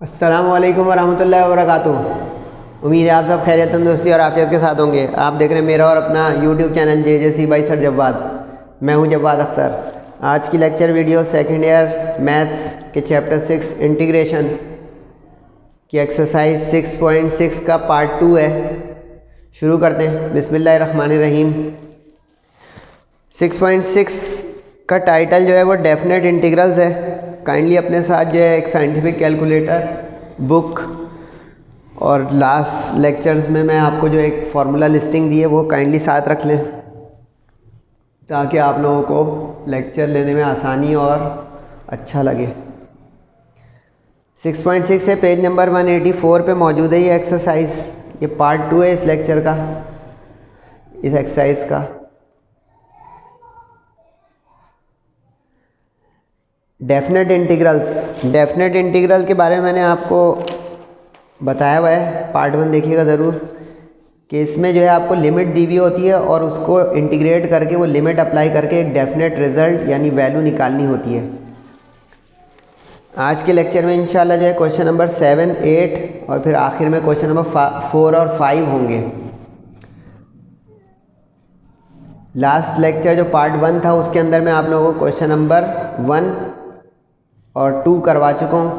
अस्सलाम वालेकुम वरहमतुल्लाहि वबरकातुहू। उम्मीद है आप सब खैरियत, तंदुरुस्ती और आफियत के साथ होंगे। आप देख रहे हैं मेरा और अपना YouTube channel JJC by sir Jawwad. मैं हूं जव्वाद अख्तर। आज की lecture video second year maths के चैप्टर 6 इंटीग्रेशन की एक्सरसाइज 6.6 का पार्ट 2 है। शुरू करते हैं। बिस्मिल्लाहिर्रहमानिर्रहीम। 6.6 का टाइटल जो है वो डेफिनेट इंटीग्रल्स है। काइंडली अपने साथ जो है एक साइंटिफिक कैलकुलेटर बुक और लास्ट लेक्चर्स में मैं आपको जो एक फार्मूला लिस्टिंग दी है वो काइंडली साथ रख लें ताकि आप लोगों को लेक्चर लेने में आसानी और अच्छा लगे। 6.6 है, पेज नंबर 184 पे मौजूद है ये एक्सरसाइज। ये पार्ट 2 है इस लेक्चर का, इस एक्सरसाइज का। डेफिनेट इंटीग्रल के बारे में मैंने आपको बताया हुआ है, पार्ट 1 देखिएगा ज़रूर, कि इसमें जो है आपको लिमिट दी हुई होती है और उसको इंटीग्रेट करके वो लिमिट अप्लाई करके एक डेफिनेट रिजल्ट यानी वैल्यू निकालनी होती है। आज के लेक्चर में इंशाल्लाह जो है क्वेश्चन नंबर 7, 8 और फिर आखिर में क्वेश्चन नंबर 4 और 5 होंगे। लास्ट लेक्चर जो पार्ट 1 था उसके अंदर मैं आप लोगों को क्वेश्चन नंबर 1 और 2 करवा चुका हूँ।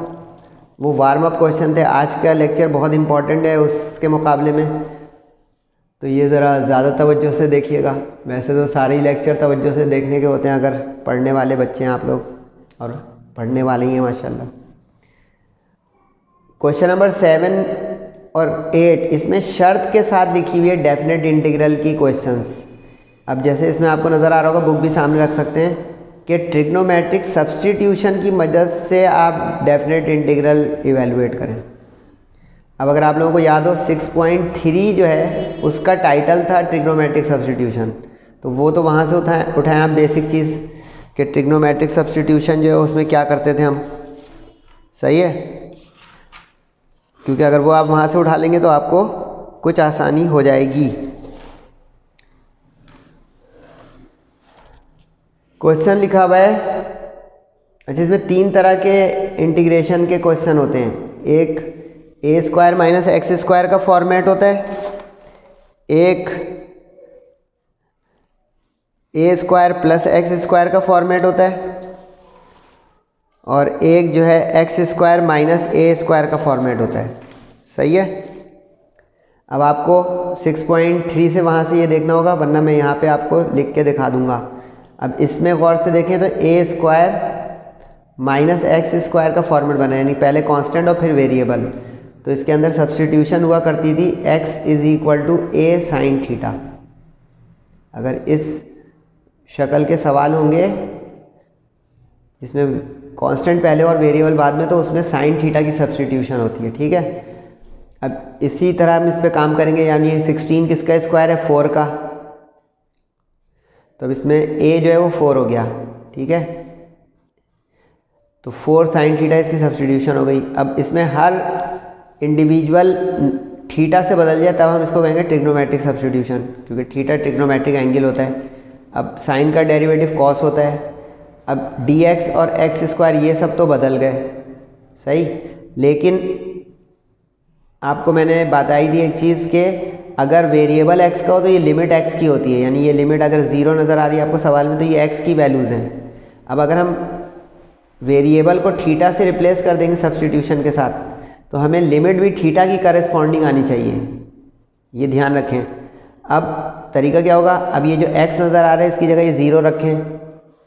वो वार्म अप क्वेश्चन थे। आज का लेक्चर बहुत इंपॉर्टेंट है उसके मुकाबले में, तो ये ज़रा ज़्यादा तवज्जो से देखिएगा। वैसे तो सारे ही लेक्चर तवज्जो से देखने के होते हैं अगर पढ़ने वाले बच्चे हैं आप लोग, और पढ़ने वाले ही हैं माशाल्लाह। क्वेश्चन नंबर 7 और 8 इसमें शर्त के साथ लिखी हुई है डेफिनेट इंटीग्रल की क्वेश्चंस। अब जैसे इसमें आपको नज़र आ रहा होगा, बुक भी सामने रख सकते हैं कि ट्रिग्नोमेट्रिक सब्सटीट्यूशन की मदद से आप डेफिनेट इंटीग्रल इवेलुएट करें। अब अगर आप लोगों को याद हो 6.3 जो है उसका टाइटल था ट्रिग्नोमेट्रिक सब्सटीट्यूशन, तो वो तो वहाँ से उठाएं आप बेसिक चीज़ कि ट्रिग्नोमेट्रिक सब्सटीट्यूशन जो है उसमें क्या करते थे हम। सही है, क्योंकि अगर वो आप वहाँ से उठा लेंगे तो आपको कुछ आसानी हो जाएगी। क्वेश्चन लिखा हुआ है, अच्छा इसमें 3 तरह के इंटीग्रेशन के क्वेश्चन होते हैं। एक a² माइनस x² का फॉर्मेट होता है, एक a² प्लस x² का फॉर्मेट होता है, और एक जो है x² माइनस a² का फॉर्मेट होता है। सही है। अब आपको 6.3 से वहाँ से ये देखना होगा, वरना मैं यहाँ पे आपको लिख के दिखा दूँगा। अब इसमें गौर से देखें तो a² माइनस x² का फॉर्मेट बना है, यानी पहले कांस्टेंट और फिर वेरिएबल। तो इसके अंदर सब्स्टिट्यूशन हुआ करती थी x = a sin थीटा। अगर इस शक्ल के सवाल होंगे जिसमें कांस्टेंट पहले और वेरिएबल बाद में, तो उसमें sin थीटा की सब्स्टिट्यूशन होती है। ठीक है। अब इसी तरह हम इस पर काम करेंगे, यानी 16 किसका स्क्वायर है? 4 का। तो अब इसमें a जो है वो 4 हो गया। ठीक है, तो 4 sin थीटा इसकी सब्स्टिट्यूशन हो गई। अब इसमें हर इंडिविजुअल थीटा से बदल जाए तब हम इसको कहेंगे ट्रिग्नोमेट्रिक सब्स्टिट्यूशन, क्योंकि थीटा ट्रिग्नोमेट्रिक एंगल होता है। अब साइन का डेरिवेटिव कॉस होता है। अब dx और x² ये सब तो बदल गए, सही। लेकिन आपको मैंने बताई थी एक चीज़ के अगर वेरिएबल x का हो तो ये लिमिट x की होती है, यानी ये लिमिट अगर 0 नज़र आ रही है आपको सवाल में तो ये x की वैल्यूज़ हैं। अब अगर हम वेरिएबल को थीटा से रिप्लेस कर देंगे सब्स्टिट्यूशन के साथ, तो हमें लिमिट भी थीटा की करस्पॉन्डिंग आनी चाहिए, ये ध्यान रखें। अब तरीका क्या होगा, अब ये जो x नज़र आ रहा है इसकी जगह ये 0 रखें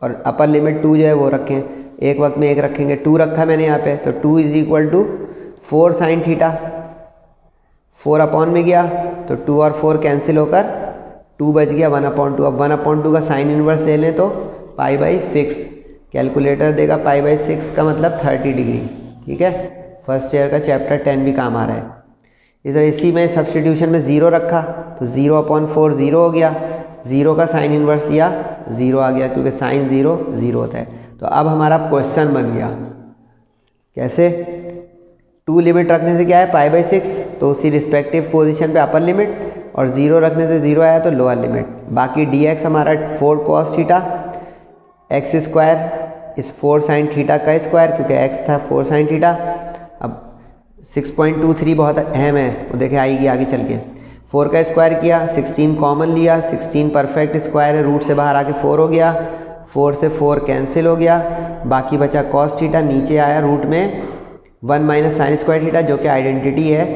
और अपर लिमिट 2 जो है वो रखें। एक वक्त में एक रखेंगे, 2 रखा मैंने यहाँ पे, तो 2 = 4 sin थीटा। 4 अपॉन में गया तो 2 और 4 कैंसिल होकर 2 बच गया 1/2। अब 1/2 का साइन इनवर्स ले लें तो π/6। कैलकुलेटर देगा π/6 का मतलब 30 डिग्री। ठीक है, फर्स्ट ईयर का चैप्टर 10 भी काम आ रहा है। इधर इसी में सब्स्टिट्यूशन में 0 रखा तो 0/4 0 हो गया। 0 का साइन इनवर्स दिया 0 आ गया, क्योंकि साइन 0 0 होता है। तो अब हमारा क्वेश्चन बन गया कैसे, 2 लिमिट रखने से क्या है π/6, तो उसी रिस्पेक्टिव पोजीशन पे अपर लिमिट, और 0 रखने से 0 आया तो लोअर लिमिट। बाकी dx हमारा 4 cos थीटा, x² इस 4 sin थीटा का स्क्वायर, क्योंकि x था 4 sin थीटा। अब 6.23 बहुत अहम है, वो देखे आएगी आगे चल के। 4 का स्क्वायर किया, 16 कॉमन लिया, 16 परफेक्ट स्क्वायर है, रूट से बाहर आके 4 हो गया, 4 से 4 कैंसिल हो गया, बाकी बचा कॉस थीटा, नीचे आया रूट में 1 माइनस साइन स्क्वायर थीटा जो कि आइडेंटिटी है,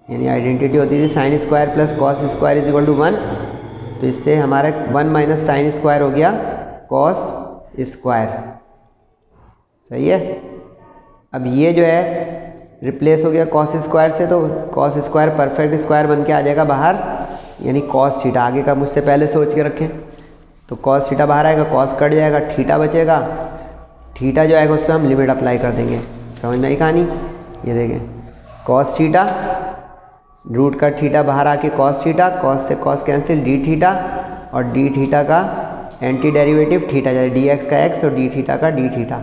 यानी आइडेंटिटी होती थी sine square plus cos square is equal to 1, तो इससे हमारा 1 माइनस साइन स्क्वायर हो गया कॉस स्क्वायर। सही है। अब ये जो है रिप्लेस हो गया कॉस स्क्वायर से, तो कॉस स्क्वायर परफेक्ट स्क्वायर बन के आ जाएगा बाहर, यानी कॉस थीटा। आगे का मुझसे पहले सोच के रखें, तो कॉस थीटा बाहर आएगा, कॉस कट जाएगा, थीटा बचेगा, थीटा जो आएगा उस पर हम लिमिट अप्लाई कर देंगे। समझ में आई कहानी? ये देखें कॉस थीटा, रूट का थीटा बाहर आके कॉस थीटा, कॉस से कॉस कैंसिल, डी थीटा, और डी थीटा का एंटी डेरिवेटिव थीटा, जैसे डी एक्स का एक्स तो डी थीटा का डी थीटा।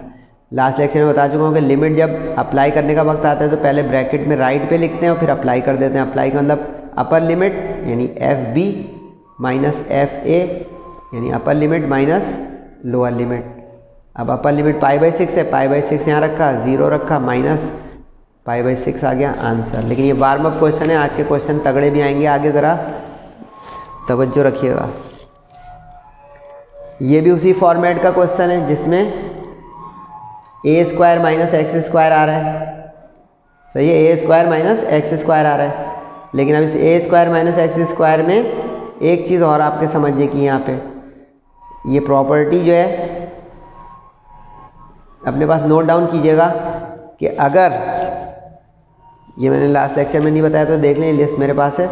लास्ट लेक्चर में बता चुका हूँ कि लिमिट जब अप्लाई करने का वक्त आता है तो पहले ब्रैकेट में राइट पे लिखते हैं और फिर अप्लाई कर देते हैं। अप्लाई का मतलब अपर लिमिट यानी f b minus f a, यानी upper limit minus lower limit. अब अपर लिमिट π/6 है, π/6 यहाँ रखा, 0 रखा, माइनस π/6 आ गया आंसर। लेकिन ये वार्म अप क्वेश्चन है, आज के क्वेश्चन तगड़े भी आएंगे आगे, ज़रा तवज्जो रखिएगा। ये भी उसी फॉर्मेट का क्वेश्चन है जिसमें ए स्क्वायर माइनस एक्स स्क्वायर आ रहा है। सही है, ए स्क्वायर माइनस एक्स स्क्वायर आ रहा है। लेकिन अब इस ए स्क्वायर माइनस एक्स स्क्वायर में एक चीज़ और आपके समझने की, यहाँ पे ये प्रॉपर्टी जो है अपने पास नोट डाउन कीजिएगा कि अगर, ये मैंने लास्ट लेक्चर में नहीं बताया तो देख लें, लिस्ट मेरे पास है।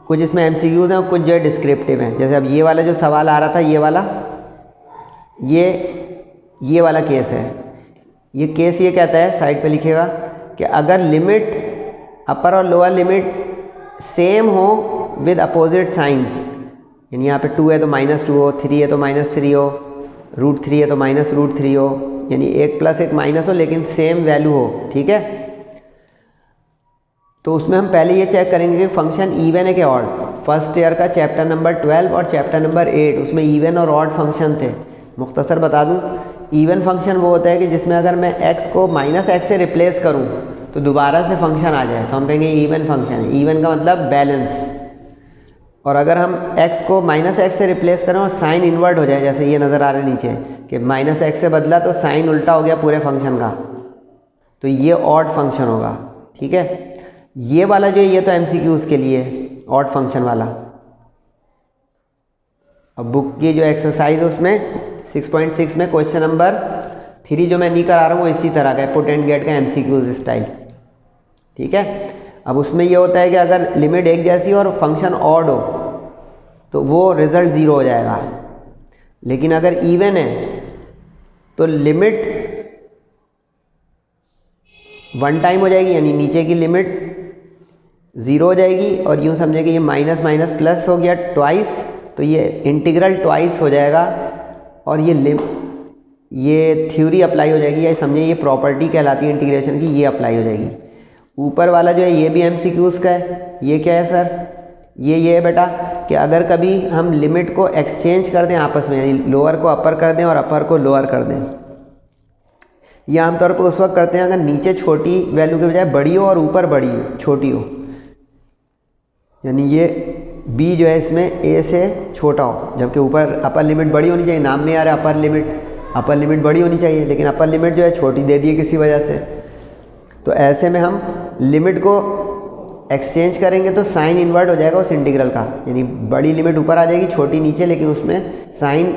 कुछ इसमें एमसीक्यूज हैं और कुछ जो है डिस्क्रिप्टिव हैं। जैसे अब ये वाला जो सवाल आ रहा था, ये वाला केस है। ये केस ये कहता है, साइड पे लिखिएगा, कि अगर लिमिट अपर और लोअर लिमिट सेम हो विद अपोजिट साइन, यानी यहाँ पे 2 है तो -2 हो, 3 है तो -3 हो, √3 है तो -√3 हो, यानी एक प्लस एक माइनस हो लेकिन सेम वैल्यू हो। ठीक है, तो उसमें हम पहले ये चेक करेंगे कि फंक्शन इवन है कि ऑड। फर्स्ट ईयर का चैप्टर नंबर 12 और चैप्टर नंबर 8 उसमें इवन और ऑड फंक्शन थे। मुख्तसर बता दूं, इवन फंक्शन वो होता है कि जिसमें अगर मैं x को -x से रिप्लेस करूं तो दोबारा से फंक्शन आ जाए तो हम कहेंगे इवन फंक्शन है। इवन का मतलब बैलेंस। और अगर हम x को -x से रिप्लेस करें और साइन इन्वर्ट हो जाए, जैसे ये नज़र आ रहा है नीचे कि -x से बदला तो साइन उल्टा हो गया पूरे फंक्शन का, तो ये ऑड फंक्शन होगा। ठीक है, ये वाला जो है ये तो एमसीक्यूज़ के लिए ऑड फंक्शन वाला। अब बुक की जो एक्सरसाइज है उसमें 6.6 में क्वेश्चन नंबर 3 जो मैं नहीं करा रहा हूँ वो इसी तरह का है, पुट एंड गेट का एमसीक्यूज स्टाइल। ठीक है, अब उसमें ये होता है कि अगर लिमिट एक जैसी और फंक्शन ऑड हो तो वो रिजल्ट 0 हो जाएगा। लेकिन अगर इवन है तो लिमिट 1 टाइम हो जाएगी, यानी नीचे की लिमिट 0 हो जाएगी, और यूँ समझे कि ये माइनस माइनस प्लस हो गया ट्वाइस, तो ये इंटीग्रल ट्वाइस हो जाएगा और ये थ्योरी अप्लाई हो जाएगी, या समझे ये प्रॉपर्टी कहलाती है इंटीग्रेशन की, ये अप्लाई हो जाएगी। ऊपर वाला जो है ये भी एमसीक्यूज़ का है। ये क्या है सर? ये है बेटा कि अगर कभी हम लिमिट को एक्सचेंज कर दें आपस में, यानी लोअर को अपर कर दें और अपर को लोअर कर दें, ये आमतौर पर उस वक्त करते हैं अगर नीचे छोटी वैल्यू के बजाय बड़ी हो और ऊपर बड़ी हो छोटी हो, यानी ये b जो है इसमें a से छोटा हो, जबकि ऊपर अपर लिमिट बड़ी होनी चाहिए। नाम में आ रहा है अपर लिमिट बड़ी होनी चाहिए, लेकिन अपर लिमिट जो है छोटी दे दी है किसी वजह से। तो ऐसे में हम लिमिट को एक्सचेंज करेंगे तो साइन इन्वर्ट हो जाएगा उस इंटीग्रल का, यानी बड़ी लिमिट ऊपर आ जाएगी छोटी नीचे, लेकिन उसमें साइन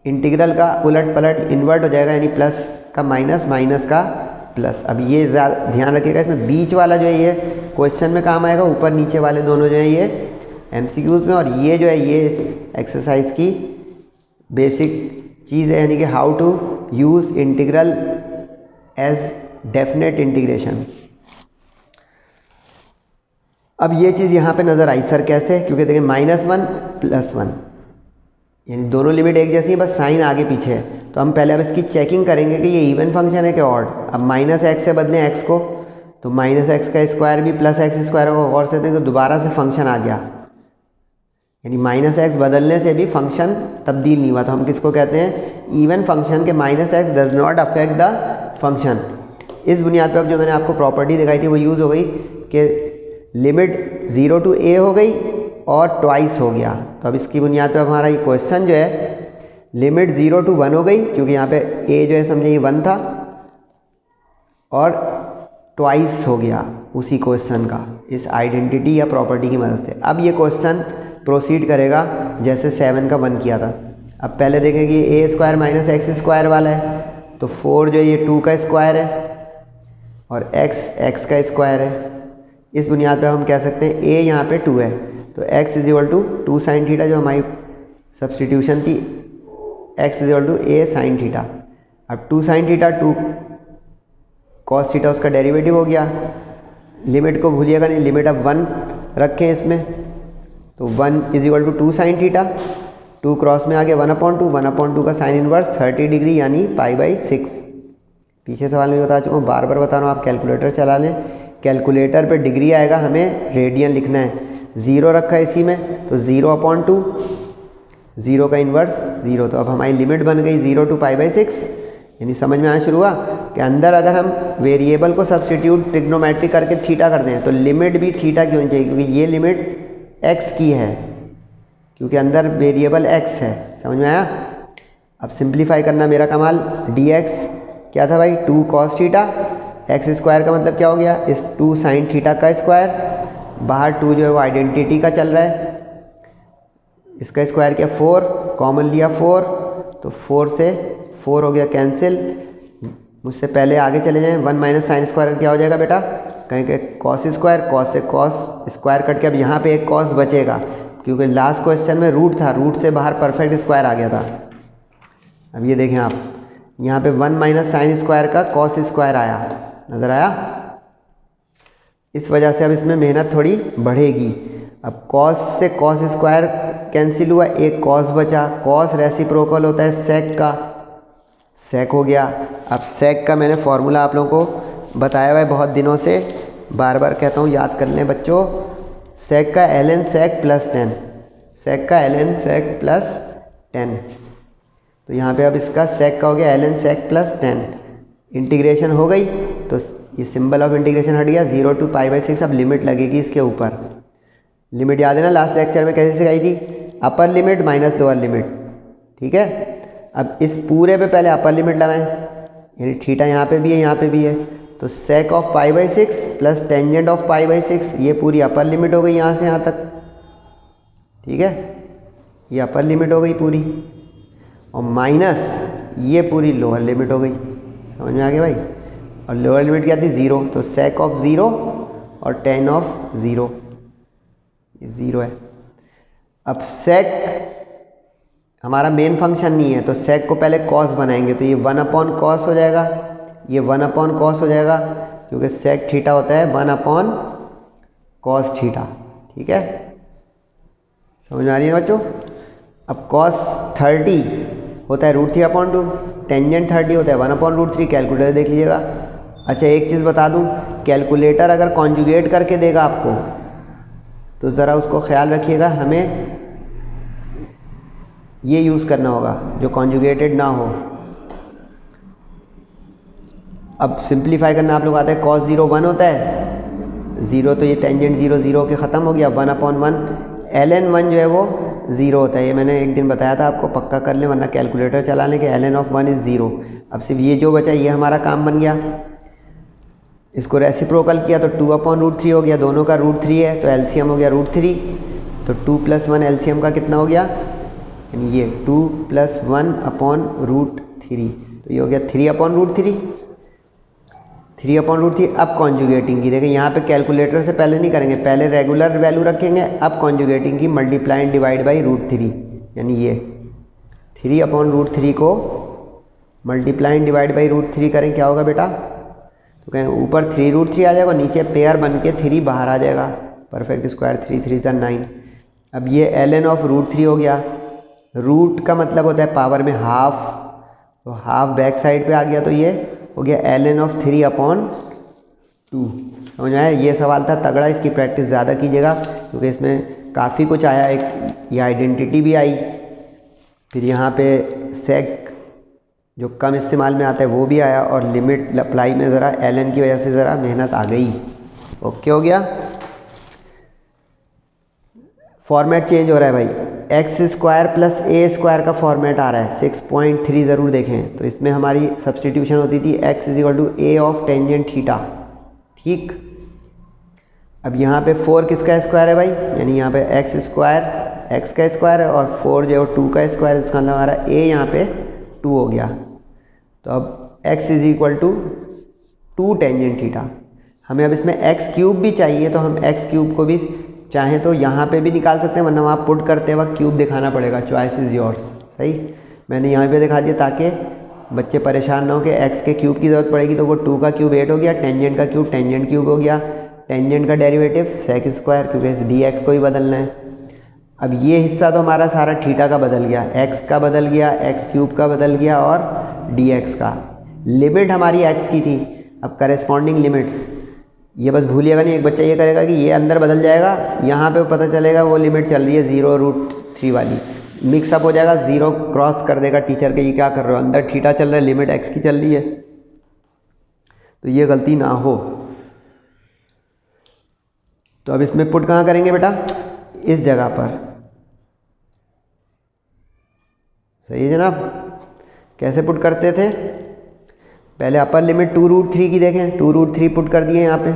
इंटीग्रल का उलट पलट इन्वर्ट हो जाएगा, यानी प्लस का माइनस, माइनस का प्लस। अब ये ध्यान रखिएगा, इसमें बीच वाला जो है ये क्वेश्चन में काम आएगा, ऊपर नीचे वाले दोनों जो है ये एमसीक्यूज में, और ये जो है ये एक्सरसाइज की बेसिक चीज़ है, यानी कि how to use integral as definite integration. अब ये चीज़ यहाँ पे नज़र आई सर कैसे, क्योंकि देखिए -1 +1 यानी दोनों लिमिट एक जैसी है, बस साइन आगे पीछे है। तो हम पहले अब इसकी चेकिंग करेंगे कि ये इवन फंक्शन है कि ऑड। अब -x से बदलें x को, तो -x का स्क्वायर भी +x स्क्वायर होगा, और से देखें तो दोबारा से फंक्शन आ गया। यानी माइनस एक्स बदलने से भी फंक्शन तब्दील नहीं हुआ, तो हम किसको कहते हैं, इवन फंक्शन के minus x does not affect the function. इस बुनियाद पर अब जो मैंने आपको प्रॉपर्टी दिखाई थी वो यूज़ हो गई कि लिमिट 0 to a हो गई और ट्वाइस हो गया। तो अब इसकी बुनियाद पर हमारा ये क्वेश्चन जो है लिमिट 0 to 1 हो गई, क्योंकि यहाँ पे a जो है समझे ये 1 था, और ट्वाइस हो गया उसी क्वेश्चन का इस आइडेंटिटी या प्रॉपर्टी की मदद से। अब ये क्वेश्चन प्रोसीड करेगा जैसे 7 का 1 किया था। अब पहले देखें कि a square minus x square वाला है, तो 4 जो ये 2 का स्क्वायर है और x का स्क्वायर है। इस बुनियाद पर हम कह सकते हैं a यहाँ पे 2 है, तो x is equal to 2 sine theta, जो हमारी सब्सटीट्यूशन थी, x is equal to a sine theta. अब 2 साइन थीटा 2 कॉस थीटा उसका डेरिवेटिव हो गया। लिमिट को भूलिएगा नहीं, लिमिट अब 1 रखें इसमें, तो 1 is equal to 2 sine theta, 2 cross में आ गया 1/2, 1/2 का साइन इनवर्स 30 डिग्री यानी π/6। पीछे सवाल में बता चुका हूँ, बार बार बता रहा हूँ, आप कैलकुलेटर चला लें, कैलकुलेटर पे डिग्री आएगा, हमें रेडियन लिखना है। 0 रखा है इसी में, तो 0/2, 0 का इन्वर्स 0, तो अब हमारी लिमिट बन गई 0 to π/6। यानी समझ में आना शुरू हुआ कि अंदर अगर हम वेरिएबल को सब्सटीट्यूट ट्रिग्नोमेट्रिक करके थीटा कर दें तो लिमिट भी थीटा की होनी चाहिए, क्योंकि ये लिमिट x की है, क्योंकि अंदर वेरिएबल x है। समझ में आया? अब सिंप्लीफाई करना मेरा कमाल। dx क्या था भाई, 2 cos थीटा, एक्स स्क्वायर का मतलब क्या हो गया, इस 2 साइन थीटा का स्क्वायर, बाहर 2 जो है वो आइडेंटिटी का चल रहा है, इसका स्क्वायर किया 4, कॉमन लिया 4, तो 4 से 4 हो गया कैंसिल। मुझसे पहले आगे चले जाएं, 1 माइनस साइन स्क्वायर क्या हो जाएगा बेटा, कहीं के कॉस स्क्वायर, कॉस से कॉस स्क्वायर कट के अब यहाँ पे एक कॉस बचेगा, क्योंकि लास्ट क्वेश्चन में रूट था, रूट से बाहर परफेक्ट स्क्वायर आ गया था। अब ये देखें आप, यहाँ पे 1 माइनस साइन स्क्वायर का कॉस स्क्वायर आया, नज़र आया? इस वजह से अब इसमें मेहनत थोड़ी बढ़ेगी। अब कॉस से कॉस स्क्वायर कैंसिल हुआ, एक कॉस बचा, कॉस रेसिप्रोकल होता है सेक का, सेक हो गया। अब सेक का मैंने फॉर्मूला आप लोगों को बताया हुआ है बहुत दिनों से, बार बार कहता हूँ याद कर लें बच्चों, सेक का ln सेक प्लस 10, सेक का ln सेक प्लस 10। तो यहाँ पे अब इसका सेक का हो गया ln सेक प्लस 10, इंटीग्रेशन हो गई, तो ये सिंबल ऑफ इंटीग्रेशन हट गया, 0 to π/6। अब लिमिट लगेगी इसके ऊपर, लिमिट याद है ना, लास्ट लेक्चर में कैसे सिखाई थी, अपर लिमिट माइनस लोअर लिमिट, ठीक है। अब इस पूरे पे पहले अपर लिमिट लगाएं, यानी थीटा यहाँ पे भी है, यहाँ पे भी है, तो sec of π/6 plus tangent of π/6, ये पूरी अपर लिमिट हो गई यहाँ से यहाँ तक, ठीक है, ये अपर लिमिट हो गई पूरी, और माइनस ये पूरी लोअर लिमिट हो गई। समझ में आ गया भाई? और लोअर लिमिट क्या थी, 0, तो सेक ऑफ 0 और tan ऑफ 0, ये 0 है। अब सेक हमारा मेन फंक्शन नहीं है, तो सेक को पहले कॉस बनाएंगे, तो ये 1/cos हो जाएगा, ये 1/cos हो जाएगा, क्योंकि सेक थीटा होता है 1/cos थीटा, ठीक है। समझ में आ रही है बच्चों? अब cos 30 होता है √3/2, टेंजेंट 30 होता है 1/√3, कैलकुलेटर देख लीजिएगा। अच्छा एक चीज़ बता दूं, कैलकुलेटर अगर कॉन्जुगेट करके देगा आपको तो ज़रा उसको ख्याल रखिएगा, हमें ये यूज़ करना होगा जो कॉन्जुगेटेड ना हो। अब सिंप्लीफाई करना आप लोग आता है, cos 0 1 होता है, 0 तो ये टेंजेंट 0 0 के ख़त्म हो गया, 1/1, ln 1 जो है वो 0 होता है, ये मैंने एक दिन बताया था आपको, पक्का कर लें वरना कैलकुलेटर चला लें कि ln ऑफ 1 इज़ 0। अब सिर्फ ये जो बचा ये हमारा काम बन गया, इसको रेसिप्रोकल किया तो 2/√3 हो गया, दोनों का √3 है तो एलसीएम हो गया √3, तो 2 + 1 एलसीएम का कितना हो गया, यानी ये 2 + 1/√3, तो ये हो गया 3/√3, 3/√3। अब कॉन्जुगेटिंग की देखें, यहाँ पे कैलकुलेटर से पहले नहीं करेंगे, पहले रेगुलर वैल्यू रखेंगे, अब कॉन्जुगेटिंग की मल्टीप्लाई एंड डिवाइड बाई √3, यानी ये 3/√3 को मल्टीप्लाई एंड डिवाइड बाई √3 करें, क्या होगा बेटा, तो कहें ऊपर 3√3 आ जाएगा, नीचे पेयर बन के 3 बाहर आ जाएगा, परफेक्ट स्क्वायर 3 3 9। अब ये ln ऑफ √3 हो गया, रूट का मतलब होता है पावर में हाफ, तो हाफ बैक साइड पे आ गया, तो ये हो गया ln ऑफ 3/2। समझ आया? ये सवाल था तगड़ा, इसकी प्रैक्टिस ज़्यादा कीजिएगा, क्योंकि इसमें काफ़ी कुछ आया, एक ये आइडेंटिटी भी आई, फिर यहाँ पे सेक जो कम इस्तेमाल में आता है वो भी आया, और लिमिट अप्लाई में ज़रा ln की वजह से ज़रा मेहनत आ गई। ओके हो गया। फॉर्मेट चेंज हो रहा है भाई, एक्स स्क्वायर प्लस ए स्क्वायर का फॉर्मेट आ रहा है। 6.3 ज़रूर देखें, तो इसमें हमारी सब्सटीट्यूशन होती थी x is equal to a of tangent theta. ठीक, अब यहाँ पे 4 किसका स्क्वायर है भाई, यानी यहाँ पे एक्स स्क्वायर एक्स का स्क्वायर है, और 4 जो है 2 का स्क्वायर है, उसका मतलब हमारा ए यहाँ पे 2 हो गया। तो अब x is equal to 2 tangent theta. हमें अब इसमें x क्यूब भी चाहिए, तो हम x क्यूब को भी चाहें तो यहाँ पे भी निकाल सकते हैं, वरना वहाँ पुट करते वक्त क्यूब दिखाना पड़ेगा। Choice is yours. सही, मैंने यहाँ पे दिखा दिया ताकि बच्चे परेशान ना हो कि x के क्यूब की ज़रूरत पड़ेगी, तो वो 2 का क्यूब 8 हो गया, टेंजेंट का क्यूब टेंजेंट क्यूब हो गया, टेंजेंट का डेरिवेटिव सेक स्क्वायर, क्योंकि इस dx को ही बदलना है। अब ये हिस्सा तो हमारा सारा थीटा का बदल गया, x का बदल गया, x क्यूब का बदल गया, और dx का। लिमिट हमारी x की थी, अब करेस्पॉन्डिंग लिमिट्स ये बस भूलिएगा नहीं। एक बच्चा ये करेगा कि ये अंदर बदल जाएगा, यहाँ पे पता चलेगा वो लिमिट चल रही है 0√3 वाली, मिक्सअप हो जाएगा, 0 क्रॉस कर देगा टीचर के, ये क्या कर रहे हो, अंदर थीटा चल रहा है, लिमिट x की चल रही है। तो ये गलती ना हो। तो अब इसमें पुट कहाँ करेंगे बेटा, इस जगह पर। सही है जनाब। कैसे पुट करते थे, पहले अपर लिमिट 2√3 की देखें, 2√3 पुट कर दिए यहाँ पे।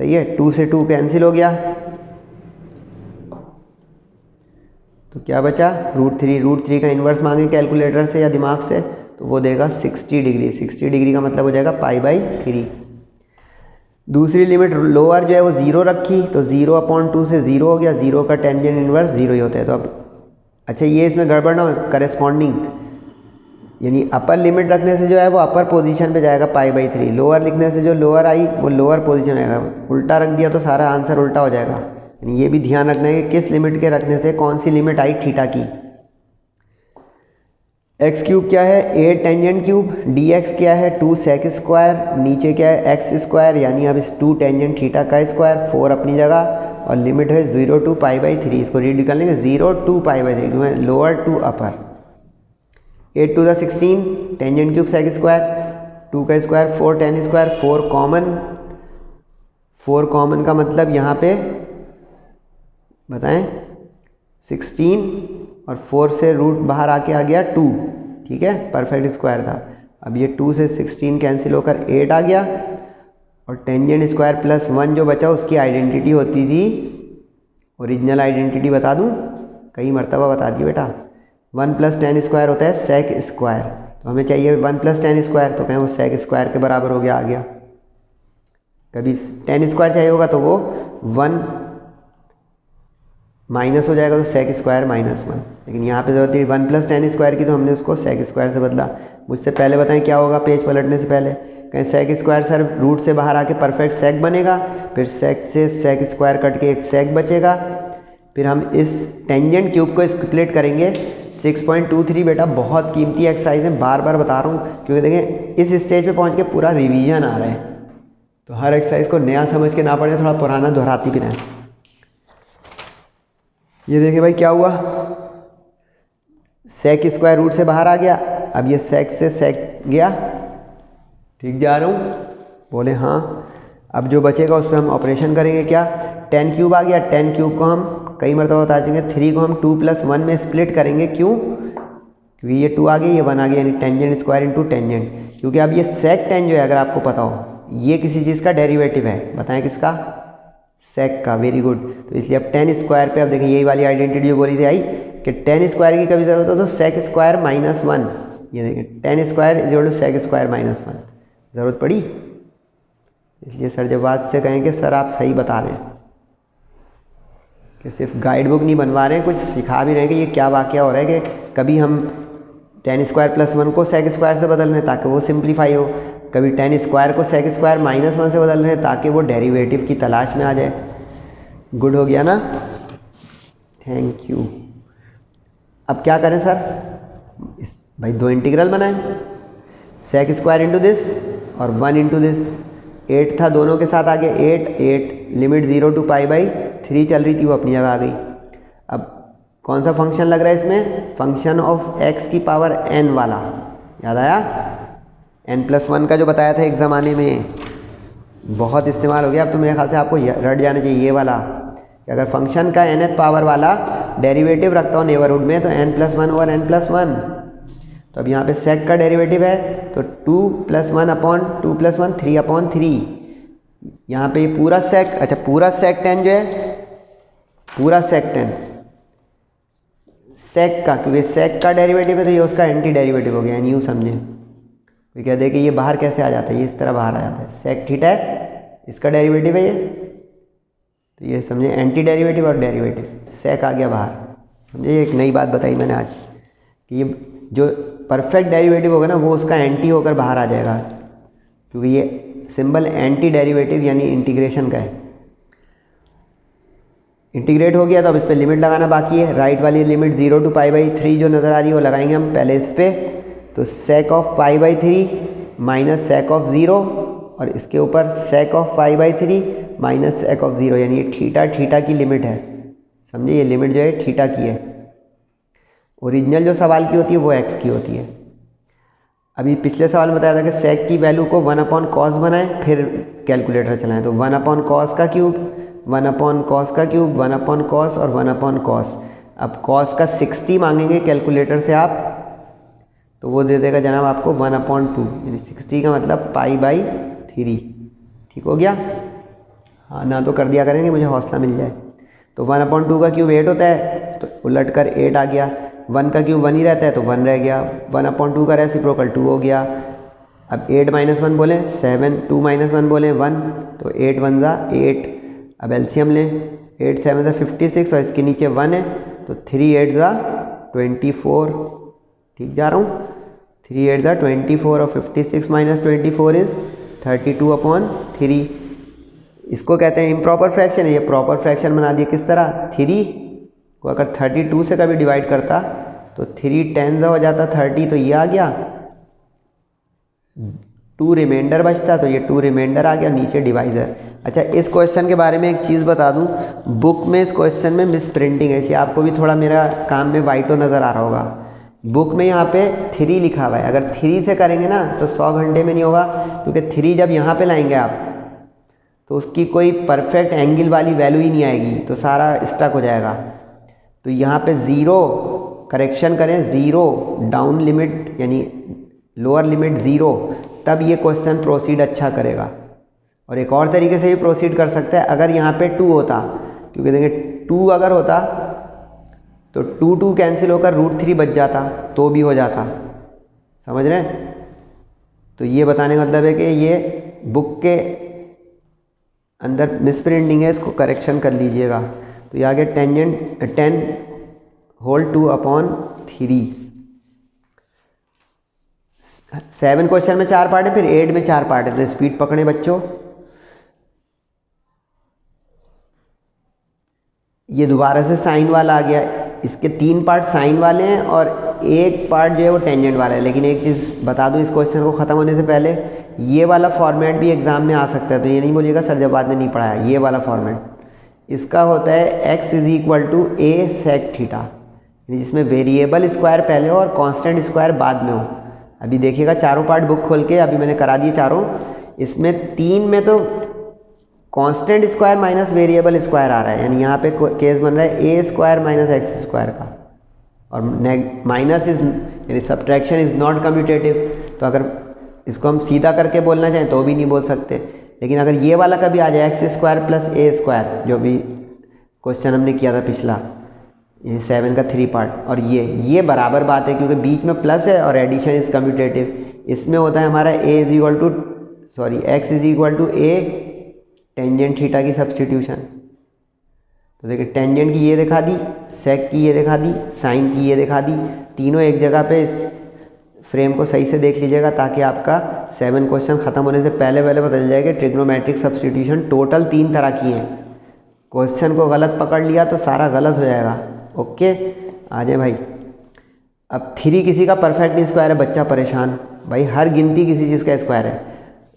सही है, 2 से 2 कैंसिल हो गया, तो क्या बचा √3। √3 का इन्वर्स मांगे कैलकुलेटर से या दिमाग से, तो वो देगा 60 डिग्री। 60 डिग्री का मतलब हो जाएगा π/3। दूसरी लिमिट लोअर जो है वो 0 रखी, तो 0/2 से 0 हो गया, 0 का टेंजेंट इन्वर्स 0 ही होता है। तो अब अच्छा ये इसमें गड़बड़ ना हो, करेस्पॉन्डिंग यानी अपर लिमिट रखने से जो है वो अपर पोजीशन पे जाएगा π/3, लोअर लिखने से जो लोअर आई वो लोअर पोजीशन आएगा। उल्टा रख दिया तो सारा आंसर उल्टा हो जाएगा। यानी ये भी ध्यान रखना है कि किस लिमिट के रखने से कौन सी लिमिट आई थीटा की। एक्स क्यूब क्या है, 8 टेंजेंट क्यूब, dx क्या है 2 सेक स्क्वायर, नीचे क्या है एक्स स्क्वायर, यानी अब इस 2 टेंजेंट थीटा का स्क्वायर, 4 अपनी जगह, और लिमिट है 0 to π/3। इसको रीड कर लेंगे 0 to π/3, क्योंकि lower to upper. 8 to the 16 tangent cube sec square, 2 का स्क्वायर 4 टेन स्क्वायर, 4 कॉमन। 4 कॉमन का मतलब यहाँ पे बताएं 16, और 4 से रूट बाहर आके आ गया 2। ठीक है, परफेक्ट स्क्वायर था। अब ये 2 से 16 कैंसिल होकर 8 आ गया, और टेंजेंट स्क्वायर प्लस 1 जो बचा उसकी आइडेंटिटी होती थी, ओरिजिनल आइडेंटिटी बता दूं, कई मरतबा बता दी बेटा, 1 + tan स्क्वायर होता है सेक स्क्वायर। तो हमें चाहिए 1 + tan स्क्वायर, तो कहें वो सेक स्क्वायर के बराबर हो गया, आ गया। कभी tan स्क्वायर चाहिए होगा तो वो 1 माइनस हो जाएगा, तो सेक स्क्वायर -1। लेकिन यहाँ पे ज़रूरत थी 1 + tan स्क्वायर की, तो हमने उसको सेक स्क्वायर से बदला। मुझसे पहले बताएं क्या होगा पेज पलटने से पहले, कहीं सेक स्क्वायर सर रूट से बाहर आके परफेक्ट सेक बनेगा, फिर सेक से सेक स्क्वायर कट के एक सेक बचेगा, फिर हम इस टेंजेंट क्यूब को स्प्लिट करेंगे। 6.23 बेटा बहुत कीमती एक्सरसाइज है, बार बार बता रहा हूँ, क्योंकि देखें इस स्टेज पे पहुँच के पूरा रिवीजन आ रहा है, तो हर एक्सरसाइज को नया समझ के ना पड़े, थोड़ा पुराना दोहराती भी रहें। ये देखिए भाई क्या हुआ, सेक स्क्वायर रूट से बाहर आ गया, अब ये सेक से सेक गया। ठीक जा रहा हूँ, बोले हाँ। अब जो बचेगा उस पर हम ऑपरेशन करेंगे, क्या 10 क्यूब आ गया, 10 क्यूब को हम कई मरतबा बता देंगे, 3 को हम 2 + 1 में स्प्लिट करेंगे। क्यों, क्योंकि ये 2 आ गया, ये 1 आ गया, यानी टेंजेंट स्क्वायर इंटू टेंजेंट। क्योंकि अब ये सेक 10 जो है, अगर आपको पता हो, ये किसी चीज़ का डेरिवेटिव है, बताएं किसका, सेक का। Very good. तो इसलिए अब 10 स्क्वायर पे अब देखिए यही वाली आइडेंटिटी जो बोली थी आई कि 10 स्क्वायर की कभी ज़रूरत हो तो सेक स्क्वायर -1, ये देखिए 10 square is equal to sec square -1, ज़रूरत पड़ी। इसलिए सर जब बात से कहें कि सर आप सही बता रहे हैं, कि सिर्फ गाइड बुक नहीं बनवा रहे हैं, कुछ सिखा भी रहे हैं कि ये क्या वाक़या हो रहा है, कि कभी हम 10 स्क्वायर + 1 को सेक स्क्वायर से बदल रहे हैं ताकि वो सिंप्लीफाई हो, कभी 10 स्क्वायर को सेक स्क्वायर -1 से बदल रहे हैं ताकि वो डेरिवेटिव की तलाश में आ जाए। गुड हो गया ना, थैंक यू। अब क्या करें सर, भाई 2 इंटीग्रल बनाएं, सेक स्क्वायर इंटू दिस और 1 इंटू दिस। 8 था, दोनों के साथ आ गया 8 लिमिट 0 to π/3 3 चल रही थी वो अपनी जगह आ गई। अब कौन सा फंक्शन लग रहा है इसमें, फंक्शन ऑफ x की पावर n वाला, याद आया, n+1 का जो बताया था एक ज़माने में, बहुत इस्तेमाल हो गया। अब तो मेरे ख्याल से आपको रट जाना चाहिए ये वाला कि अगर फंक्शन का nth पावर वाला डेरिवेटिव रखता हूँ नेबरहुड में तो n+1 ओवर n+1। तो अब यहाँ पे sec का डेरिवेटिव है तो 2+1/2+1 3/3। यहाँ पे ये पूरा sec, अच्छा पूरा sec 10 जो है, पूरा sec 10 sec का, क्योंकि sec का डेरिवेटिव है तो ये उसका एंटी डेरिवेटिव हो गया, यूँ समझें। तो क्या देखिए ये बाहर कैसे आ जाता है, ये इस तरह बाहर आ जाता है, sec थीटा है, इसका डेरिवेटिव है ये, तो ये समझे एंटी डेरिवेटिव और डेरिवेटिव, sec आ गया बाहर। समझे, एक नई बात बताई मैंने आज कि ये जो परफेक्ट डेरिवेटिव होगा ना वो उसका एंटी होकर बाहर आ जाएगा, क्योंकि ये सिंबल एंटी डेरिवेटिव यानी इंटीग्रेशन का है। इंटीग्रेट हो गया तो अब इस पर लिमिट लगाना बाकी है। राइट वाली लिमिट 0 to π/3 जो नज़र आ रही है वो लगाएंगे हम पहले इस पर। तो sec of π/3 minus sec of 0 और इसके ऊपर sec of π/3 minus sec of 0, यानी ये थीटा की लिमिट है। समझे, ये लिमिट जो है थीटा की है। ओरिजिनल जो सवाल की होती है वो x की होती है। अभी पिछले सवाल में बताया था कि sec की वैल्यू को 1/cos बनाएं फिर कैलकुलेटर चलाएं, तो 1/cos का क्यूब, 1/cos का क्यूब, 1/cos और 1/cos। अब cos का 60 मांगेंगे कैलकुलेटर से आप, तो वो दे देगा जनाब आपको 1/2, यानी 60 का मतलब π/3। ठीक हो गया, हाँ ना तो कर दिया करेंगे, मुझे हौसला मिल जाए। तो 1/2 का क्यूब 8 होता है, तो उलट कर 8 आ गया। 1 का क्यूब 1 ही रहता है तो 1 रह गया। 1/2 का रेसिप्रोकल 2 हो गया। अब 8 - 1 बोलें 7, 2 - 1 बोलें 1, तो 8 1 ज़ा 8। अब एलसीएम लें, 8 7 ज़ा 56 और इसके नीचे 1 है, तो 3 8 ज़ा 24। ठीक जा रहा हूँ, 3 8 ज़ा 24 और 56 - 24 इज़ 32/3। इसको कहते हैं इम्प्रॉपर फ्रैक्शन, ये प्रॉपर फ्रैक्शन बना दिया। किस तरह, 3 को अगर 32 से कभी डिवाइड करता तो 3 10 हो जाता 30, तो ये आ गया। 2 रिमाइंडर बचता, तो ये 2 रिमाइंडर आ गया, नीचे डिवाइज़र। अच्छा, इस क्वेश्चन के बारे में एक चीज़ बता दूं, बुक में इस क्वेश्चन में मिस प्रिंटिंग है, इसलिए आपको भी थोड़ा मेरा काम में वाइटो नज़र आ रहा होगा। बुक में यहाँ पे 3 लिखा हुआ है, अगर 3 से करेंगे ना तो 100 घंटे में नहीं होगा, क्योंकि 3 जब यहाँ पे लाएंगे आप तो उसकी कोई परफेक्ट एंगल वाली वैल्यू ही नहीं आएगी, तो सारा स्टक हो जाएगा। तो यहाँ पे 0 करेक्शन करें, 0 डाउन लिमिट यानी लोअर लिमिट 0, तब ये क्वेश्चन प्रोसीड अच्छा करेगा। और एक और तरीके से भी प्रोसीड कर सकते हैं, अगर यहाँ पे 2 होता, क्योंकि देखिए 2 अगर होता तो 2 2 कैंसिल होकर √3 बच जाता, तो भी हो जाता। समझ रहे हैं, तो ये बताने का मतलब है कि ये बुक के अंदर मिस प्रिंटिंग है, इसको करेक्शन कर लीजिएगा। तो ये आगे टेंजेंट 10 होल 2/3। 7 क्वेश्चन में 4 पार्ट है, फिर 8 में 4 पार्ट है, तो स्पीड पकड़े बच्चों। ये दोबारा से साइन वाला आ गया, इसके 3 पार्ट साइन वाले हैं और 1 पार्ट जो है वो टेंजेंट वाला है। लेकिन एक चीज़ बता दूं इस क्वेश्चन को ख़त्म होने से पहले, ये वाला फॉर्मेट भी एग्जाम में आ सकता है, तो ये नहीं बोलिएगा सर जब बाद में नहीं पढ़ाया। ये वाला फॉर्मेट इसका होता है x = a sec थीटा, जिसमें वेरिएबल स्क्वायर पहले हो और कांस्टेंट स्क्वायर बाद में हो। अभी देखिएगा चारों पार्ट बुक खोल के, अभी मैंने करा दिए चारों। इसमें 3 में तो constant square minus variable square आ रहा है, यानी यहाँ पे केस बन रहा है a² - x² का, और माइनस इज यानी सब्ट्रैक्शन इज़ नॉट कम्यूटेटिव। तो अगर इसको हम सीधा करके बोलना चाहें तो भी नहीं बोल सकते, लेकिन अगर ये वाला कभी आ जाए x² + a², जो भी क्वेश्चन हमने किया था पिछला, ये 7 का 3 पार्ट, और ये बराबर बात है क्योंकि बीच में प्लस है और एडिशन इज कम्यूटेटिव। इसमें होता है हमारा x = a टेंजेंट थीटा की सब्स्टिट्यूशन। तो देखिए टेंजेंट की ये दिखा दी, सेक की ये दिखा दी, साइन की ये दिखा दी, तीनों एक जगह पे। इस फ्रेम को सही से देख लीजिएगा ताकि आपका 7 क्वेश्चन ख़त्म होने से पहले बदल जाएगा। ट्रिग्नोमेट्रिक सब्स्टिट्यूशन टोटल 3 तरह की हैं। क्वेश्चन को गलत पकड़ लिया तो सारा गलत हो जाएगा। ओके, आ जाए भाई। अब 3 किसी का परफेक्ट स्क्वायर है, बच्चा परेशान। भाई हर गिनती किसी चीज़ का स्क्वायर है।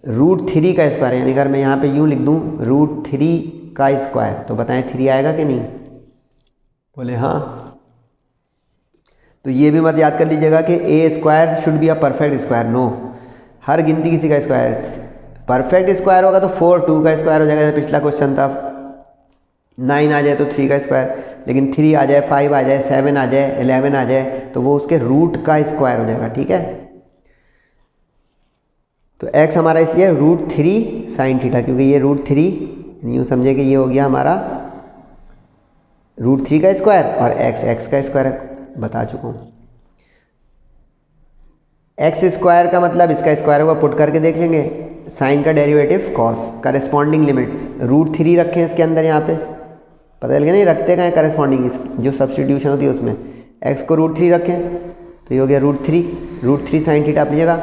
√3 का स्क्वायर है, यानी अगर मैं यहाँ पे यूँ लिख दूँ √3 का स्क्वायर, तो बताएं 3 आएगा कि नहीं? बोले हाँ। तो ये भी मत याद कर लीजिएगा कि a square should be a perfect square, no, हर गिनती किसी का स्क्वायर, परफेक्ट स्क्वायर होगा तो 4 2 का स्क्वायर हो जाएगा, जैसे पिछला क्वेश्चन था, 9 आ जाए तो 3 का स्क्वायर, लेकिन 3 आ जाए, 5 आ जाए, 7 आ जाए, 11 आ जाए तो वो उसके रूट का स्क्वायर हो जाएगा, ठीक है। तो x हमारा इसलिए √3 साइन थीटा, क्योंकि ये √3 यूँ समझे कि ये हो गया हमारा √3 का स्क्वायर और x का स्क्वायर बता चुका हूँ। एक्स स्क्वायर का मतलब इसका स्क्वायर होगा, पुट करके देख लेंगे, साइन का डेरिवेटिव कॉस, करस्पॉन्डिंग लिमिट्स √3 रखें इसके अंदर, यहाँ पे पता चल गया नहीं, रखते कहाँ करस्पॉन्डिंग जो सब्सटीट्यूशन होती है उसमें, x को √3 रखें तो ये हो गया √3 साइन थीटा। आप लीजिएगा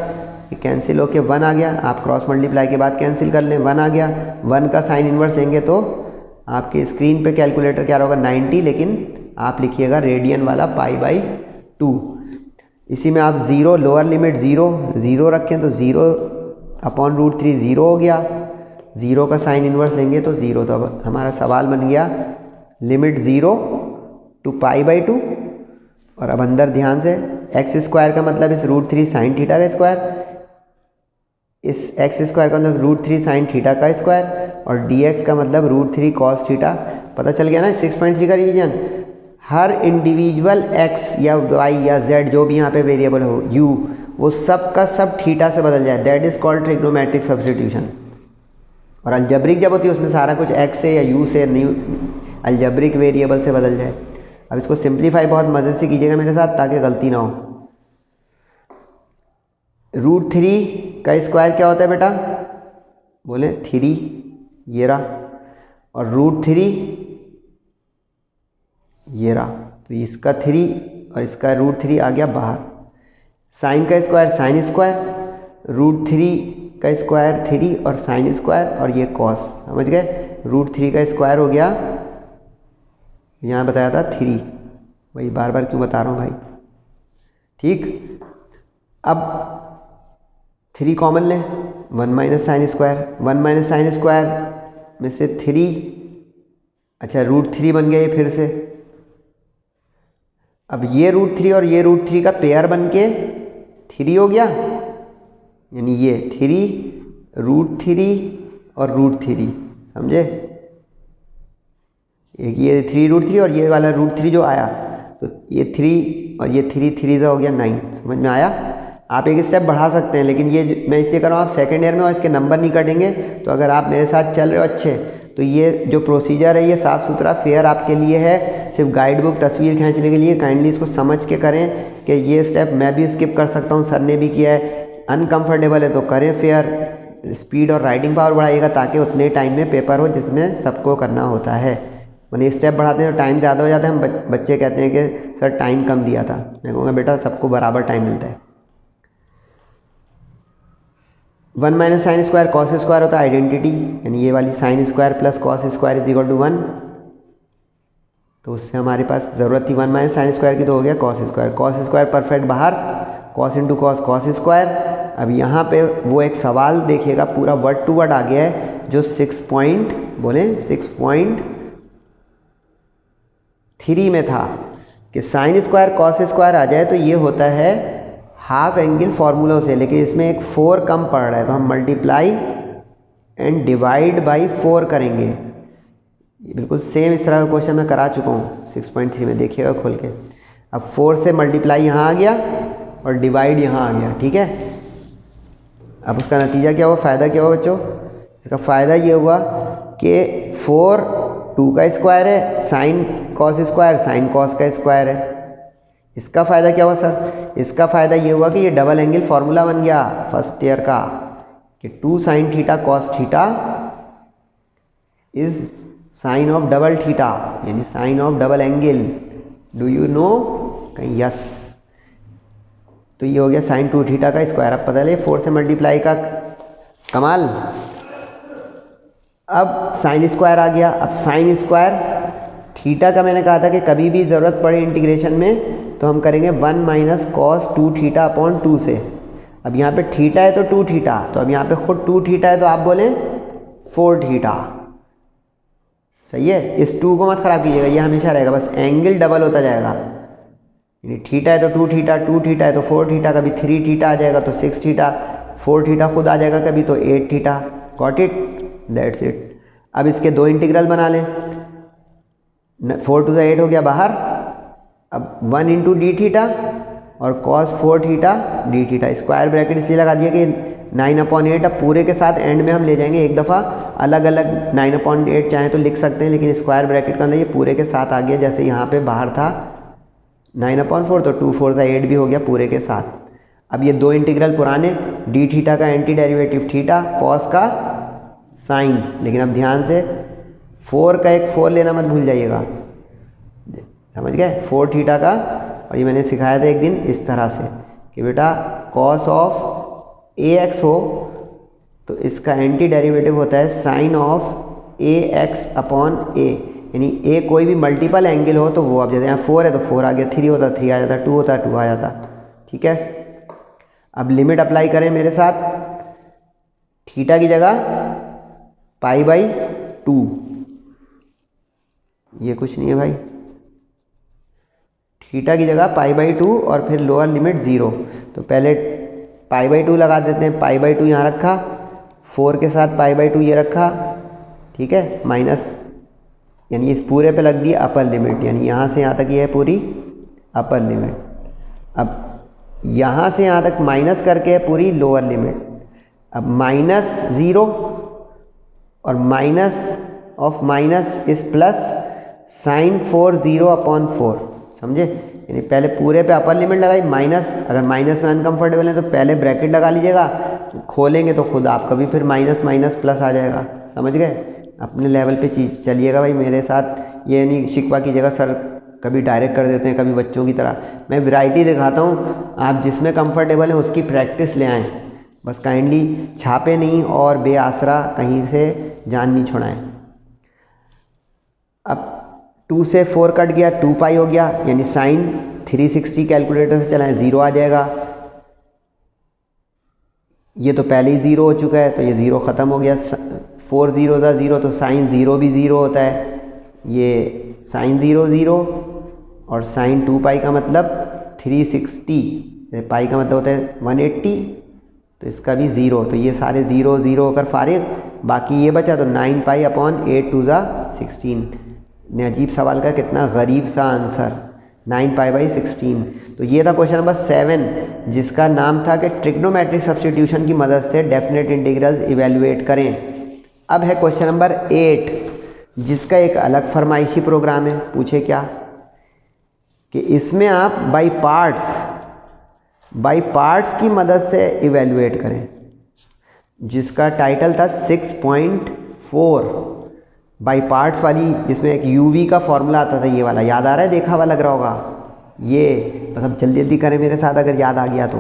ये कैंसिल होके 1 आ गया, आप क्रॉस मल्टीप्लाई के बाद कैंसिल कर लें, 1 आ गया, 1 का साइन इन्वर्स लेंगे तो आपके स्क्रीन पे कैलकुलेटर क्या होगा 90, लेकिन आप लिखिएगा रेडियन वाला π/2। इसी में आप 0 लोअर लिमिट 0 रखें तो 0/√3 0 हो गया, 0 का साइन इन्वर्स लेंगे तो 0, तो अब हमारा सवाल बन गया लिमिट 0 to π/2। और अब अंदर ध्यान से एक्स स्क्वायर का मतलब इस √3 साइन थीटा का स्क्वायर, इस एक्स स्क्वायर का मतलब √3 साइन थीटा का स्क्वायर, और dx का मतलब √3 कॉस थीटा। पता चल गया ना 6.3 का रिवीजन। हर इंडिविजुअल x या y या z जो भी यहाँ पे वेरिएबल हो u, वो सब का सब थीटा से बदल जाए, that is called trigonometric substitution. और अलजेब्रिक जब होती है उसमें सारा कुछ x से या u से नहीं, अलजेब्रिक वेरिएबल से बदल जाए। अब इसको सिंप्लीफाई बहुत मज़े से कीजिएगा मेरे साथ ताकि गलती ना हो। √3 का स्क्वायर क्या होता है बेटा? बोले 3, ये रहा, और √3 ये रहा, तो इसका 3 और इसका √3 आ गया बाहर। साइन का स्क्वायर साइन स्क्वायर, √3 का स्क्वायर 3 और साइन स्क्वायर, और ये कॉस, समझ गए? √3 का स्क्वायर हो गया, यहाँ बताया था 3, वही बार बार क्यों बता रहा हूँ भाई, ठीक। अब 3 कॉमन लें, 1 - साइन स्क्वायर, 1 - साइन स्क्वायर में से 3, अच्छा √3 बन गया ये फिर से। अब ये √3 और ये √3 का पेयर बन के 3 हो गया, यानी ये 3 √3 और √3, समझे? एक ये 3 √3 और ये वाला √3 जो आया, तो ये 3 और ये 3 से हो गया 9, समझ में आया? आप एक स्टेप बढ़ा सकते हैं, लेकिन ये मैं इसलिए कर रहा हूँ, आप सेकेंड ईयर में और इसके नंबर नहीं कटेंगे। तो अगर आप मेरे साथ चल रहे हो अच्छे, तो ये जो प्रोसीजर है ये साफ़ सुथरा फेयर आपके लिए है, सिर्फ गाइड बुक तस्वीर खींचने के लिए। काइंडली इसको समझ के करें कि ये स्टेप मैं भी स्किप कर सकता हूँ, सर ने भी किया है। अनकम्फर्टेबल है तो करें फेयर, स्पीड और राइटिंग पावर बढ़ाइएगा ताकि उतने टाइम में पेपर हो जिसमें सबको करना होता है। मैंने स्टेप बढ़ाते हैं तो टाइम ज़्यादा हो जाता है, हम बच्चे कहते हैं कि सर टाइम कम दिया था। मैं कहूँगा बेटा सबको बराबर टाइम मिलता है। 1 - साइन स्क्वायर कॉस स्क्वायर होता है आइडेंटिटी, यानी ये वाली sine square plus cos square is equal to 1, तो उससे हमारे पास ज़रूरत थी 1 - साइन स्क्वायर की, तो हो गया cos square. Cos square perfect बाहर, cos into cos cos square. अब यहाँ पे वो एक सवाल देखिएगा पूरा वर्ड टू वर्ड आ गया है, जो 6.3 में था कि साइन स्क्वायर कॉस स्क्वायर आ जाए तो ये होता है हाफ एंगल फार्मूला से, लेकिन इसमें एक 4 कम पड़ रहा है, तो हम मल्टीप्लाई एंड डिवाइड बाई 4 करेंगे। ये बिल्कुल सेम इस तरह का क्वेश्चन मैं करा चुका हूँ 6.3 में, देखिएगा खोल के। अब 4 से मल्टीप्लाई यहाँ आ गया और डिवाइड यहाँ आ गया, ठीक है। अब उसका नतीजा क्या हुआ, फ़ायदा क्या हुआ बच्चों? इसका फ़ायदा ये हुआ कि 4 2 का स्क्वायर है, sine cos square sine cos का स्क्वायर है। इसका फ़ायदा क्या हुआ सर? इसका फ़ायदा ये हुआ कि ये डबल एंगल फार्मूला बन गया फर्स्ट ईयर का कि 2 sin theta cos theta is sine of double theta, यानी sine of double angle. Do you know? कहीं यस। तो ये हो गया साइन 2 थीटा का स्क्वायर। अब पता लगे 4 से मल्टीप्लाई का कमाल। अब साइन स्क्वायर आ गया। अब साइन स्क्वायर थीटा का मैंने कहा था कि कभी भी ज़रूरत पड़े इंटीग्रेशन में तो हम करेंगे 1 - cos 2 थीटा अपॉन 2 से। अब यहाँ पे थीटा है तो 2 थीटा, तो अब यहाँ पे खुद 2 थीटा है तो आप बोलें 4 थीटा। सही है, इस 2 को मत ख़राब कीजिएगा, ये हमेशा रहेगा, बस एंगल डबल होता जाएगा। यानी थीटा है तो 2 थीटा, 2 थीटा है तो 4 थीटा, कभी 3 थीटा आ जाएगा तो 6 थीटा, 4 थीटा खुद आ जाएगा कभी तो 8 theta. Got it, that's it. अब इसके 2 इंटीग्रल बना लें। 4 टू द 8 हो गया बाहर। अब 1 इंटू डी थीटा और cos 4 theta D theta, square bracket इसलिए लगा दिया कि 9/8 अब पूरे के साथ एंड में हम ले जाएंगे एक दफ़ा, अलग अलग 9/8 चाहें तो लिख सकते हैं, लेकिन स्क्वायर ब्रैकेट का अंदर ये पूरे के साथ आ गया। जैसे यहाँ पे बाहर था 9/4 तो 2 4 8 भी हो गया पूरे के साथ। अब ये 2 इंटीग्रल पुराने, डी थीटा का एंटी डेरिवेटिव थीटा, कॉस का साइन, लेकिन अब ध्यान से 4 का एक 4 लेना मत भूल जाइएगा, समझ गए, 4 थीटा का। और ये मैंने सिखाया था एक दिन इस तरह से कि बेटा कॉस ऑफ ए एक्स हो तो इसका एंटी डेरिवेटिव होता है sine of a x upon a, यानी ए कोई भी मल्टीपल एंगल हो तो वो, अब जैसे यहाँ 4 है तो 4 आ गया, 3 होता 3 आ जाता, 2 होता 2 आ जाता। ठीक है, अब लिमिट अप्लाई करें मेरे साथ, थीटा की जगह π/2, ये कुछ नहीं है भाई, थीटा की जगह π/2 और फिर लोअर लिमिट 0। तो पहले π/2 लगा देते हैं, π/2 यहाँ रखा, 4 के साथ π/2 ये रखा, ठीक है, माइनस, यानी इस पूरे पे लग दी अपर लिमिट, यानी यहाँ से यहाँ तक ये है पूरी अपर लिमिट। अब यहाँ से यहाँ तक माइनस करके है पूरी लोअर लिमिट। अब -0 और माइनस ऑफ माइनस इस प्लस साइन 4 0/4, समझे, यानी पहले पूरे पे अपर लिमिट लगाई, माइनस, अगर माइनस में अनकंफर्टेबल है तो पहले ब्रैकेट लगा लीजिएगा, खोलेंगे तो खुद आपका भी फिर माइनस माइनस प्लस आ जाएगा, समझ गए। अपने लेवल पे चीज चलिएगा भाई मेरे साथ, ये नहीं शिकवा कीजिएगा सर कभी डायरेक्ट कर देते हैं कभी बच्चों की तरह, मैं वैरायटी दिखाता हूँ, आप जिसमें कंफर्टेबल हैं उसकी प्रैक्टिस ले आएँ, बस काइंडली छापे नहीं और बेआसरा कहीं से जान नहीं छुड़ाएं। अब 2 से 4 कट गया, 2π हो गया, यानी साइन 360 कैलकुलेटर से चलाएं 0 आ जाएगा। ये तो पहले ही 0 हो चुका है तो ये 0 ख़त्म हो गया, 4 0 था 0 तो साइन 0 भी 0 होता है, ये साइन 0 0 और साइन 2π का मतलब 360, पाई का मतलब होता है 180, तो इसका भी 0, तो ये सारे 0 0 होकर फारिग, बाकी ये बचा तो 9π/8 2 = 16। ने अजीब सवाल का कितना गरीब सा आंसर, 9π/16। तो ये था क्वेश्चन नंबर 7 जिसका नाम था कि ट्रिग्नोमेट्रिक सब्स्टिट्यूशन की मदद से डेफिनेट इंटीग्रल्स इवेल्युएट करें। अब है क्वेश्चन नंबर 8 जिसका एक अलग फरमाइशी प्रोग्राम है। पूछे क्या कि इसमें आप बाय पार्ट्स की मदद से इवेल्युएट करें, जिसका टाइटल था 6.4 बाय पार्ट्स वाली, जिसमें एक यूवी का फॉर्मूला आता था, ये वाला याद आ रहा है, देखा हुआ लग रहा होगा ये, मतलब जल्दी जल्दी करें मेरे साथ अगर याद आ गया तो,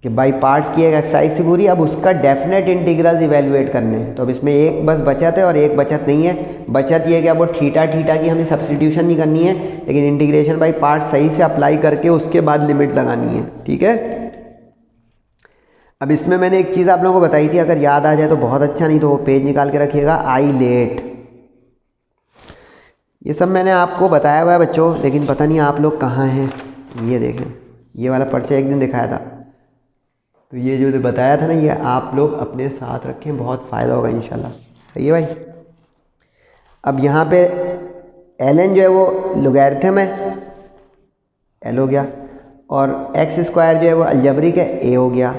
कि बाय पार्ट्स की एक एक्सरसाइज थी पूरी। अब उसका डेफिनेट इंटीग्रल्स इवेल्युएट करने, तो अब इसमें एक बस बचत है और एक बचत नहीं है। बचत ये कि अब वो थीटा की हमें सब्स्टिट्यूशन नहीं करनी है, लेकिन इंटीग्रेशन बाय पार्ट्स सही से अप्लाई करके उसके बाद लिमिट लगानी है, ठीक है। अब इसमें मैंने एक चीज़ आप लोगों को बताई थी, अगर याद आ जाए तो बहुत अच्छा, नहीं तो वो पेज निकाल के रखिएगा, आई लेट, ये सब मैंने आपको बताया हुआ है बच्चों, लेकिन पता नहीं आप लोग कहाँ हैं। ये देखें, ये वाला पर्चा एक दिन दिखाया था, तो ये जो बताया था ना, ये आप लोग अपने साथ रखें, बहुत फ़ायदा होगा इंशाल्लाह। सही है भाई। अब यहाँ पे ln जो है वो लोगैरिथम है, l हो गया, और x स्क्वायर जो है वो अलजेब्रिक है, a हो गया।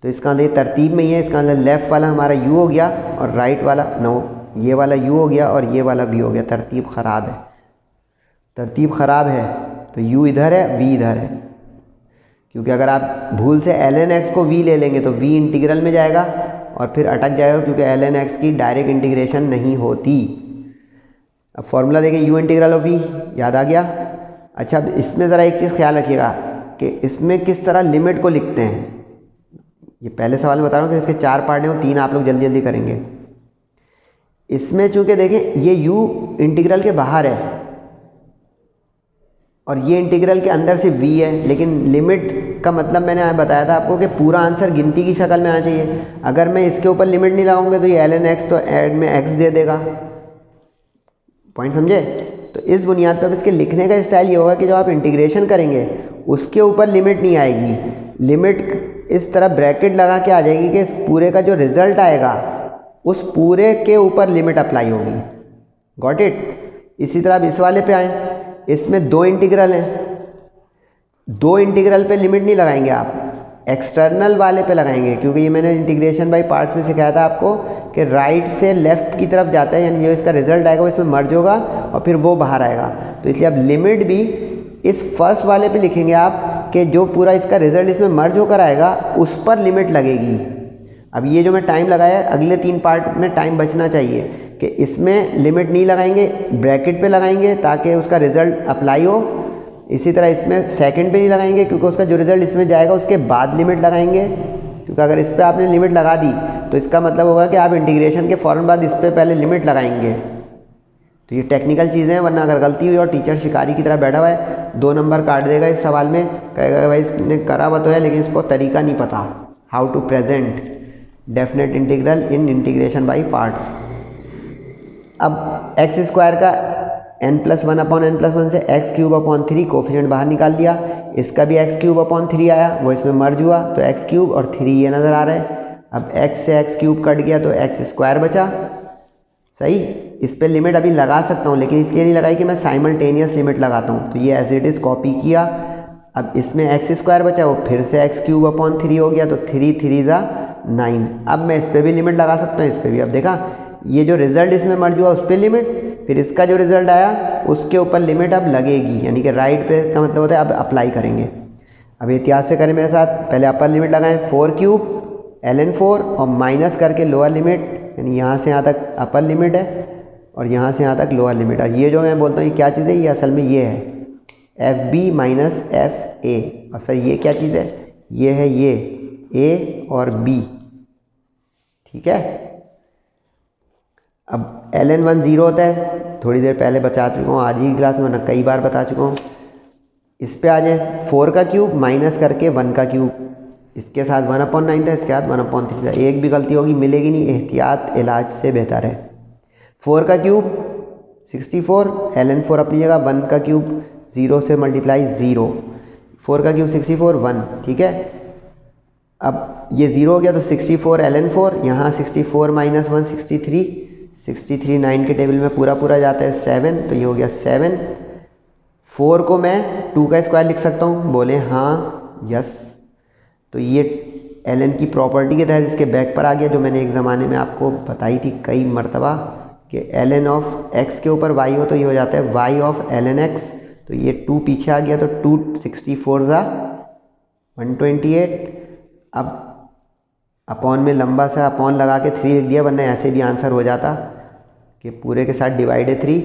तो इसका अंदर तरतीब में ही है, इसका अंदर लेफ़्ट वाला हमारा u हो गया और राइट वाला ये वाला u हो गया और ये वाला v हो गया। तरतीब ख़राब है, तरतीब ख़राब है, तो u इधर है, v इधर है, क्योंकि अगर आप भूल से ln x को v ले लेंगे तो v इंटीग्रल में जाएगा और फिर अटक जाएगा, क्योंकि ln x की डायरेक्ट इंटीग्रेशन नहीं होती। अब फॉर्मूला देखें, u इंटीग्रल ऑफ v, याद आ गया। अच्छा, अब इसमें ज़रा एक चीज़ ख्याल रखिएगा कि इसमें किस तरह लिमिट को लिखते हैं। ये पहले सवाल में बता रहा हूँ, फिर इसके 4 पार्ट हैं, 3 आप लोग जल्दी जल्दी करेंगे। इसमें चूँकि देखें ये u इंटीग्रल के बाहर है, और ये इंटीग्रल के अंदर से v है, लेकिन लिमिट का मतलब मैंने बताया था आपको कि पूरा आंसर गिनती की शक्ल में आना चाहिए। अगर मैं इसके ऊपर लिमिट नहीं लगाऊंगा तो ये ln x तो ऐड में x दे देगा। पॉइंट समझे? तो इस बुनियाद पर अब इसके लिखने का स्टाइल ये होगा कि जो आप इंटीग्रेशन करेंगे उसके ऊपर लिमिट नहीं आएगी, लिमिट इस तरह ब्रैकेट लगा के आ जाएगी कि इस पूरे का जो रिजल्ट आएगा उस पूरे के ऊपर लिमिट अप्लाई होगी। Got it? इसी तरह अब इस वाले पे आए, इसमें दो इंटीग्रल हैं, दो इंटीग्रल पे लिमिट नहीं लगाएंगे आप, एक्सटर्नल वाले पे लगाएंगे, क्योंकि ये मैंने इंटीग्रेशन बाय पार्ट्स में सिखाया था आपको कि राइट से लेफ़्ट की तरफ जाता है, यानी जो इसका रिजल्ट आएगा वो इसमें मर्ज होगा और फिर वो बाहर आएगा। तो इसलिए अब लिमिट भी इस फर्स्ट वाले पे लिखेंगे आप कि जो पूरा इसका रिजल्ट इसमें मर्ज होकर आएगा उस पर लिमिट लगेगी। अब ये जो मैं टाइम लगाया अगले 3 पार्ट में टाइम बचना चाहिए कि इसमें लिमिट नहीं लगाएंगे, ब्रैकेट पे लगाएंगे ताकि उसका रिजल्ट अप्लाई हो। इसी तरह इसमें सेकंड पे नहीं लगाएंगे क्योंकि उसका जो रिजल्ट इसमें जाएगा उसके बाद लिमिट लगाएंगे, क्योंकि अगर इस पर आपने लिमिट लगा दी तो इसका मतलब होगा कि आप इंटीग्रेशन के फ़ौरन बाद इस पर पहले लिमिट लगाएंगे। तो ये टेक्निकल चीज़ें हैं, वरना अगर गलती हुई और टीचर शिकारी की तरह बैठा हुआ है 2 नंबर काट देगा इस सवाल में, कहेगा भाई इसने करा हुआ तो है लेकिन इसको तरीका नहीं पता, how to present definite integral in integration by parts. अब एक्स स्क्वायर का n+1/n+1 से x³/3 कोफिशिएंट बाहर निकाल लिया, इसका भी x³/3 आया, वो इसमें मर्ज हुआ तो x³ और 3 ये नज़र आ रहा है। अब x से x³ कट गया तो x² बचा। सही, इस पर लिमिट अभी लगा सकता हूँ लेकिन इसलिए नहीं लगाई कि मैं साइमल्टेनियस लिमिट लगाता हूँ, तो ये एज इट इज़ कॉपी किया। अब इसमें x² बचा, वो फिर से x³/3 हो गया तो 3 3 9। अब मैं इस पर भी लिमिट लगा सकता हूँ, इस पर भी। अब देखा ये जो रिज़ल्ट इसमें मर्ज हुआ उस पर लिमिट, फिर इसका जो रिज़ल्ट आया उसके ऊपर लिमिट अब लगेगी, यानी कि राइट पे का मतलब होता है अब अप्लाई करेंगे। अब एहतियात से करें मेरे साथ, पहले अपर लिमिट लगाएं 4³ ln4 और माइनस करके लोअर लिमिट, यानी यहाँ से यहाँ तक अपर लिमिट है और यहाँ से यहाँ तक लोअर लिमिट। और ये जो मैं बोलता हूँ ये क्या चीज़ है, ये असल में ये है FB माइनस FA। और सर ये क्या चीज़ है, ये है ये A और B, ठीक है। अब ln1 0 होता है, थोड़ी देर पहले बता चुका हूँ, आज ही क्लास में ना कई बार बता चुका हूँ। इस पे आ जाए 4 का क्यूब माइनस करके 1 का क्यूब, इसके साथ 1/9 था, इसके साथ 1/3 था, एक भी गलती होगी मिलेगी नहीं, एहतियात इलाज से बेहतर है। 4 का क्यूब 64, ln4 अपनी जगह, 1 का क्यूब 0 से मल्टीप्लाई 0, 4 का क्यूब 64 1, ठीक है। अब ये 0 हो गया तो 64 ln4, यहाँ 64 माइनस 1 63 9 के टेबल में पूरा जाता है 7, तो ये हो गया 7। 4 को मैं 2 का स्क्वायर लिख सकता हूँ, बोले हाँ यस। तो ये ln की प्रॉपर्टी के तहत इसके बैक पर आ गया, जो मैंने एक ज़माने में आपको बताई थी कई मरतबा कि ln ऑफ x के ऊपर y हो तो ये हो जाता है y ऑफ ln x। तो ये 2 पीछे आ गया तो 2 64 128। अब अपॉन में लंबा सा अपॉन लगा के 3 लिख दिया, वरना ऐसे भी आंसर हो जाता कि पूरे के साथ डिवाइड है 3।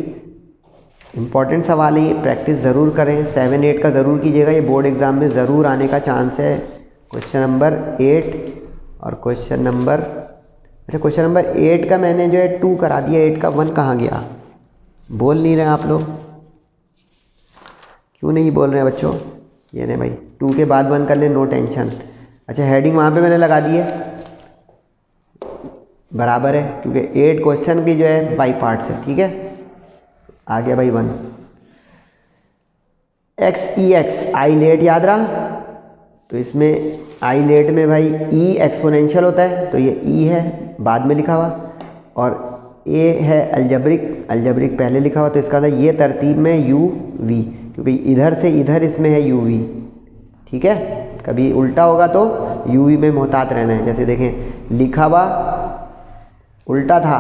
इंपॉर्टेंट सवाल है ये, प्रैक्टिस ज़रूर करें, 7 8 का ज़रूर कीजिएगा, ये बोर्ड एग्ज़ाम में ज़रूर आने का चांस है। क्वेश्चन नंबर 8 और क्वेश्चन नंबर 8 का मैंने जो है 2 करा दिया, 8 का 1 कहाँ गया, बोल नहीं रहे आप लोग, क्यों नहीं बोल रहे हैं बच्चों? ये नहीं भाई, 2 के बाद 1 कर ले, नो टेंशन। अच्छा हेडिंग वहाँ पे मैंने लगा दी है, बराबर है, क्योंकि 8 क्वेश्चन की जो है बाई पार्ट्स है, ठीक है। आ गया भाई 1। x आई लेट याद रहा, तो इसमें आई लेट में भाई e एक्सपोनेंशियल होता है, तो ये e है बाद में लिखा हुआ, और a है अल्जब्रिक पहले लिखा हुआ, तो इसका मतलब ये तरतीब में uv, क्योंकि इधर से इधर इसमें है uv, ठीक है। कभी उल्टा होगा तो uv में मोहतात रहना है। जैसे देखें लिखा हुआ उल्टा था,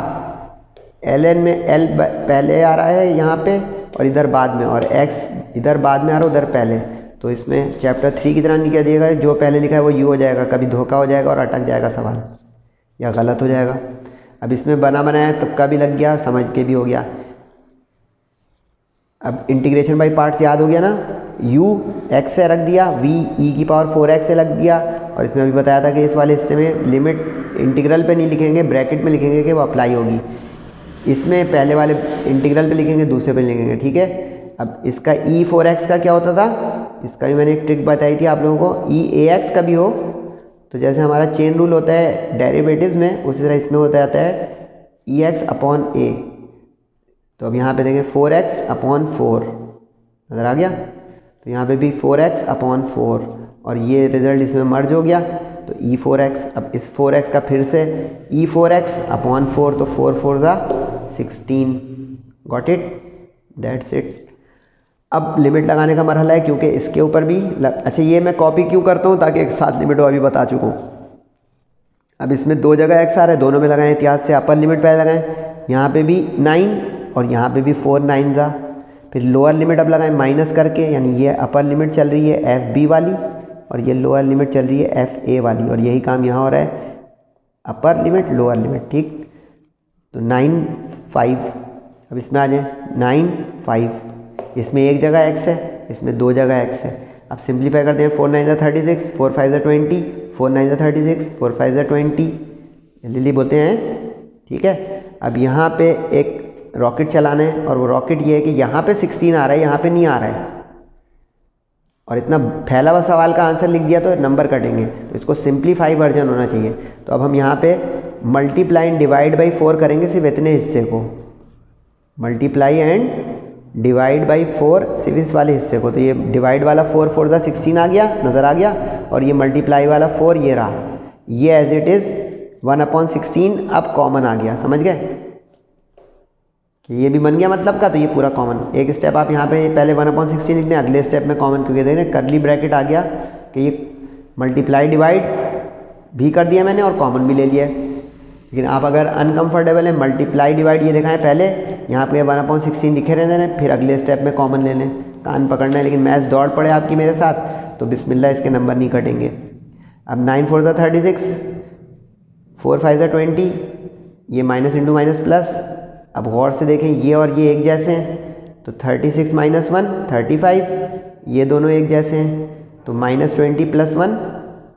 ln में l पहले आ रहा है यहाँ पे और इधर बाद में, और x इधर बाद में आ रहा है उधर पहले, तो इसमें चैप्टर 3 की तरह नहीं कह दिएगा, जो पहले लिखा है वो u हो जाएगा, कभी धोखा हो जाएगा और अटक जाएगा सवाल या गलत हो जाएगा। अब इसमें बना बनाया तुक्का भी लग गया, समझ के भी हो गया। अब इंटीग्रेशन बाई पार्ट्स याद हो गया ना, u x से रख दिया, v e⁴x से लग दिया, और इसमें अभी बताया था कि इस वाले हिस्से में लिमिट इंटीग्रल पे नहीं लिखेंगे, ब्रैकेट में लिखेंगे कि वो अप्लाई होगी। इसमें पहले वाले इंटीग्रल पे लिखेंगे, दूसरे पे लिखेंगे, ठीक है। अब इसका E4x का क्या होता था, इसका भी मैंने एक ट्रिक बताई थी आप लोगों को। EAX का भी हो तो जैसे हमारा चेन रूल होता है डेरिवेटिव्स में, उसी तरह इसमें होता जाता है EX अपॉन A। तो अब यहाँ पे देखें 4x अपॉन 4 नज़र आ गया, तो यहाँ पे भी 4x अपॉन 4 और ये रिजल्ट इसमें मर्ज हो गया तो E4x। अब इस 4x का फिर से E4x अपॉन 4, तो 4 4 ज़ा 16। Got it, that's it. अब लिमिट लगाने का मरहला है, क्योंकि इसके ऊपर भी अच्छा ये मैं कॉपी क्यों करता हूँ ताकि एक साथ लिमिट हो, अभी बता चुका हूँ। अब इसमें दो जगह x आ रहा है, दोनों में लगाएं एहतियात से। अपर लिमिट पहले लगाएं, यहाँ पे भी 9 और यहाँ पे भी 4 9 ज़ा। फिर लोअर लिमिट अब लगाएं माइनस करके, यानी ये अपर लिमिट चल रही है FB वाली और ये लोअर लिमिट चल रही है FA वाली, और यही काम यहाँ हो रहा है, अपर लिमिट लोअर लिमिट। ठीक, तो 9 5। अब इसमें आ जाए 9 5, इसमें एक जगह x है, इसमें दो जगह x है। अब सिंप्लीफाई करते हैं, 4 9 ज़ा 36, 4 5 ज़ा 20, 4 9 ज़ा 36, 4 5 ज़ा 20, जल्दी बोलते हैं। ठीक है, अब यहाँ पे एक रॉकेट चलाना है और वो रॉकेट ये है कि यहाँ पे 16 आ रहा है, यहाँ पे नहीं आ रहा है, और इतना फैला हुआ सवाल का आंसर लिख दिया तो नंबर कटेंगे, तो इसको सिंप्लीफाई वर्जन होना चाहिए। तो अब हम यहाँ पे मल्टीप्लाई एंड डिवाइड बाई 4 करेंगे, सिर्फ इतने हिस्से को, मल्टीप्लाई एंड डिवाइड बाई 4 सिर्फ इस वाले हिस्से को। तो ये डिवाइड वाला 4 4 ज़ा 16 आ गया, नज़र आ गया, और ये मल्टीप्लाई वाला 4 ये रहा, ये एज इट इज़ 1/16 अब कॉमन आ गया। समझ गए कि ये भी बन गया मतलब का, तो ये पूरा कॉमन। एक स्टेप आप यहाँ पे पहले 1/16 लिखते हैं, अगले स्टेप में कॉमन, क्योंकि देख रहे हैं करली ब्रैकेट आ गया कि ये मल्टीप्लाई डिवाइड भी कर दिया मैंने और कॉमन भी ले लिया। लेकिन आप अगर अनकंफर्टेबल है, मल्टीप्लाई डिवाइड ये दिखाएं पहले, यहाँ पे 1/16 दिखे रहने दें, फिर अगले स्टेप में कॉमन ले लें, कान पकड़ना है। लेकिन मैथ्स दौड़ पड़े आपकी मेरे साथ तो बिस्मिल्लाह, इसके नंबर नहीं कटेंगे। अब 9 4 ज़ा 36, 4 5 ज़ा 20, ये माइनस इंटू माइनस प्लस। अब गौर से देखें, ये और ये एक जैसे हैं, तो 36 - 1 35, ये दोनों एक जैसे हैं, तो -20 + 1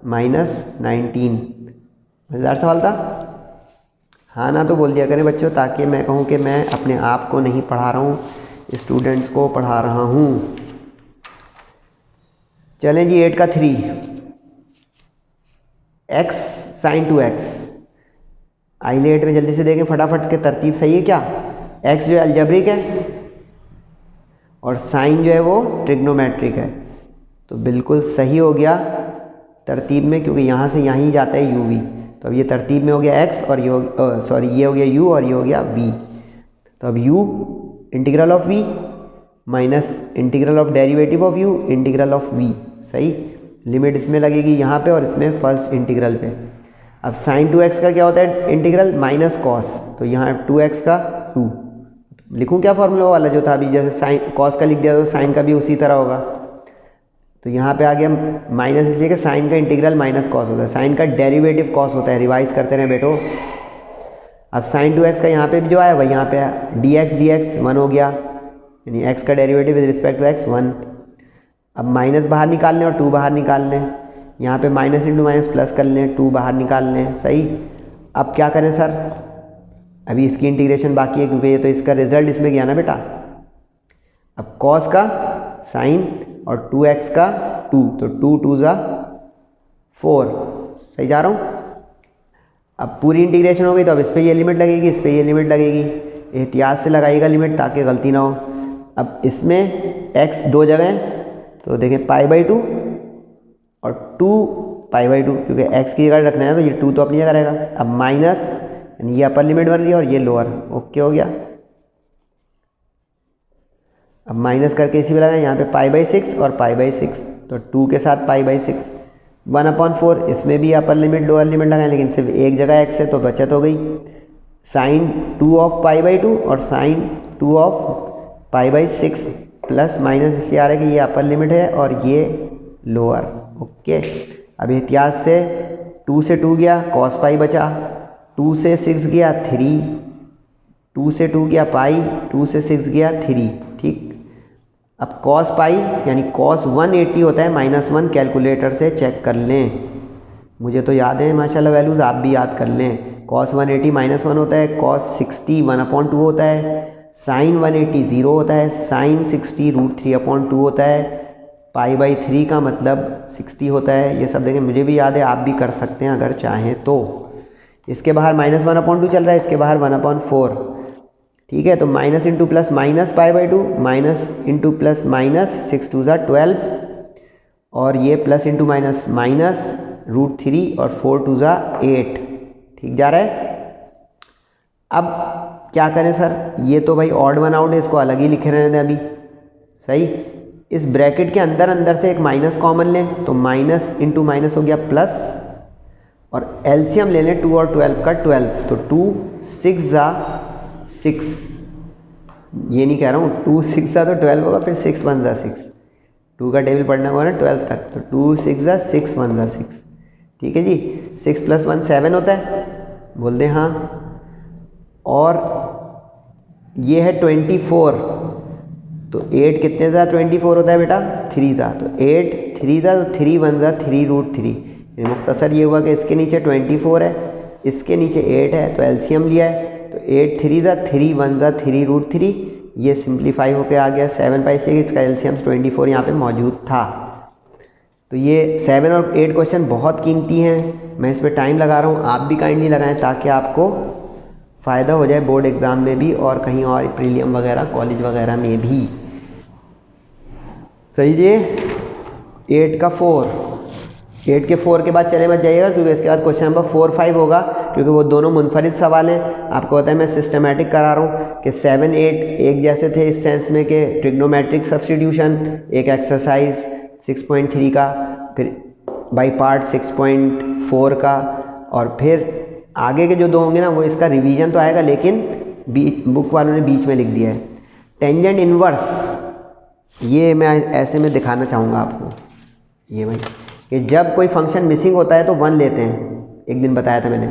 -19। मज़ेदार सवाल था, हाँ ना तो बोल दिया करें बच्चों, ताकि मैं कहूँ कि मैं अपने आप को नहीं पढ़ा रहा हूँ, स्टूडेंट्स को पढ़ा रहा हूँ। चलें जी, 8 का 3, x sin 2x। आइए 8 में जल्दी से देखें फटाफट के, तरतीब सही है क्या? x जो है अलजेब्रिक है और साइन जो है वो ट्रिग्नोमेट्रिक है, तो बिल्कुल सही हो गया तरतीब में, क्योंकि यहाँ से यहाँ ही जाता है u v। तो अब ये तरतीब में हो गया x और ये ये हो गया u और ये हो गया v। तो अब u integral of v minus integral of derivative of u integral of v। सही, लिमिट इसमें लगेगी यहाँ पे और इसमें फर्स्ट इंटीग्रल पे। अब साइन 2x का क्या होता है इंटीग्रल, माइनस कॉस, तो यहाँ 2x का 2 लिखूँ क्या फॉर्मूला वाला जो था अभी, जैसे साइन कॉस का लिख दिया तो साइन का भी उसी तरह होगा। तो यहाँ पे आ गया माइनस, इसलिए कि साइन का इंटीग्रल माइनस कॉस होता है, साइन का डेरिवेटिव कॉस होता है। रिवाइज करते रहे बेटो। अब साइन 2x का यहाँ पे भी जो आया वही यहाँ पे dx 1 हो गया, यानी x का derivative with respect to x 1। अब माइनस बाहर निकाल लें और 2 बाहर निकाल लें, यहाँ पे माइनस इंटू माइनस प्लस कर लें, 2 बाहर निकाल लें। सही, अब क्या करें सर, अभी इसकी इंटीग्रेशन बाकी है, क्योंकि ये तो इसका रिजल्ट इसमें गया ना बेटा। अब कॉस का साइन और 2x का 2, तो 2 2 ज़ा 4। सही जा रहा हूँ। अब पूरी इंटीग्रेशन हो गई, तो अब इस पर ये लिमिट लगेगी, इस पर ये लिमिट लगेगी, एहतियात से लगाइएगा लिमिट ताकि गलती ना हो। अब इसमें x दो जगह हैं, तो देखें π/2 और 2π/2, क्योंकि x की जगह रखना है तो ये 2 तो अपनी जगह रहेगा। अब माइनस, यानी ये अपर लिमिट बन रही है और ये लोअर, ओके हो गया। अब माइनस करके इसी में लगाएं, यहाँ पे π/6 और π/6, तो 2 के साथ π/6, 1/4, इसमें भी अपर लिमिट लोअर लिमिट लगाएं, लेकिन सिर्फ एक जगह x है तो बचत हो गई। साइन 2 ऑफ π/2 और साइन 2 ऑफ π/6 प्लस माइनस इसलिए आ रहा है कि ये अपर लिमिट है और ये लोअर, ओके। अब एहतियात से 2 से 2 गया cos पाई बचा, 2 से 6 गया 3, 2 से 2 गया पाई, 2 से 6 गया 3, ठीक। अब cos पाई यानी cos 180 होता है -1, कैलकुलेटर से चेक कर लें, मुझे तो याद है माशाल्लाह वैल्यूज़, आप भी याद कर लें। cos 180 -1 होता है, cos 60 1/2 होता है, साइन 180 0 होता है, साइन 60 √3/2 होता है, π/3 का मतलब 60 होता है। ये सब देखें, मुझे भी याद है, आप भी कर सकते हैं अगर चाहें तो। इसके बाहर -1/2 चल रहा है, इसके बाहर 1/4। ठीक है, तो minus into plus minus π/2, minus into plus minus, 6 2 ज़ा 12, और ये प्लस इंटू माइनस माइनस √3 और 4 2 ज़ा 8। ठीक जा रहा है। अब क्या करें सर, ये तो भाई ऑड वन आउट है, इसको अलग ही लिखे रहने दें अभी। सही, इस ब्रैकेट के अंदर अंदर से एक माइनस कॉमन लें, तो माइनस इंटू माइनस हो गया प्लस, और एलसीएम ले लें 2 और 12 का 12, तो 2 6 ज़ा 6, ये नहीं कह रहा हूँ 2 6 ज़ा तो 12 होगा, फिर 6 1 ज़ा 6, 2 का टेबल पढ़ना होगा ना 12 तक, तो 2 6 ज़ा 6 1 ज़ा 6। ठीक है जी, 6 + 1 7 होता है, बोल दें हाँ। और ये है 24, तो 8 कितने ज़ा 24 होता है बेटा, 3 ज़ा, तो 8 3 ज़ा, तो 3 1 ज़ा 3 √3। मुख्तसर ये हुआ कि इसके नीचे 24 है, इसके नीचे 8 है, तो एलसीएम लिया है, तो 8 3 ज़ा 3 1 ज़ा 3 √3, ये सिंप्लीफाई होके आ गया 7 पाई से, इसका एलसीएम 24 यहाँ पे मौजूद था। तो ये 7 और 8 क्वेश्चन बहुत कीमती हैं, मैं इस पर टाइम लगा रहा हूँ, आप भी काइंडली लगाएं ताकि आपको फ़ायदा हो जाए बोर्ड एग्ज़ाम में भी और कहीं और प्रीलियम वगैरह कॉलेज वगैरह में भी। सही जी। 8 का 4, 8 के 4 के बाद चले मत जाइएगा, क्योंकि इसके बाद क्वेश्चन नंबर 4 5 होगा, क्योंकि वो दोनों मुनफरिद सवाल हैं। आपको पता है मैं सिस्टमेटिक करा रहा हूँ कि 7 8 एक जैसे थे इस सेंस में कि ट्रिग्नोमेट्रिक सब्स्टिट्यूशन, एक एक्सरसाइज 6.3 का, फिर बाई पार्ट 6.4 का, और फिर आगे के जो दो होंगे ना वो इसका रिवीजन तो आएगा, लेकिन बुक वालों ने बीच में लिख दिया है। टेंजेंट इन्वर्स, ये मैं ऐसे में दिखाना चाहूँगा आपको, ये भाई कि जब कोई फंक्शन मिसिंग होता है तो 1 लेते हैं, एक दिन बताया था मैंने।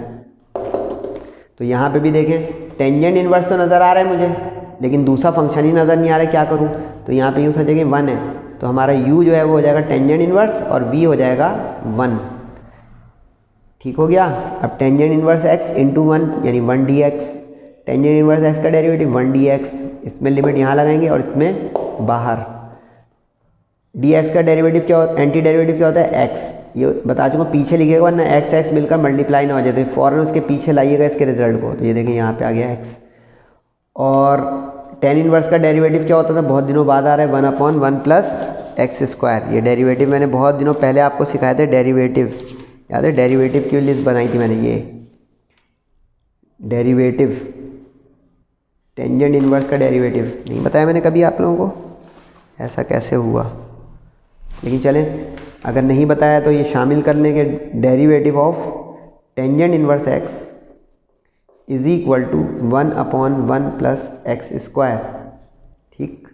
तो यहाँ पे भी देखें टेंजेंट इन्वर्स तो नज़र आ रहा है मुझे, लेकिन दूसरा फंक्शन ही नज़र नहीं आ रहा है, क्या करूँ। तो यहाँ पे यूँ समझे कि 1 है, तो हमारा u जो है वो हो जाएगा टेंजेंट इन्वर्स और v हो जाएगा 1। ठीक हो गया। अब टेंजेंट इन्वर्स x इंटू 1 यानी 1 dx, टेंजेंट इन्वर्स x का डेरिवेटिव 1 dx, इसमें लिमिट यहाँ लगाएंगे और इसमें बाहर। dx का डेरिवेटिव क्या होता है, एंटी डेरिवेटिव क्या होता है x, ये बता चुका, पीछे लिखिएगा वरना x x मिलकर मल्टीप्लाई ना हो जाए, तो फ़ौरन उसके पीछे लाइएगा इसके रिजल्ट को। तो ये देखिए यहाँ पे आ गया x। और टेन इन्वर्स का डेरिवेटिव क्या होता था, बहुत दिनों बाद आ रहा है, 1/1 + x²। ये डेरिवेटिव मैंने बहुत दिनों पहले आपको सिखाए थे, डेरिवेटिव याद है, डेरिवेटिव की लिस्ट बनाई थी मैंने, ये डेरिवेटिव, टेंजेंट इन्वर्स का डेरिवेटिव नहीं बताया मैंने कभी आप लोगों को, ऐसा कैसे हुआ। लेकिन चलें, अगर नहीं बताया तो ये शामिल कर लें कि derivative of tangent inverse x is equal to 1/1 + x²। ठीक,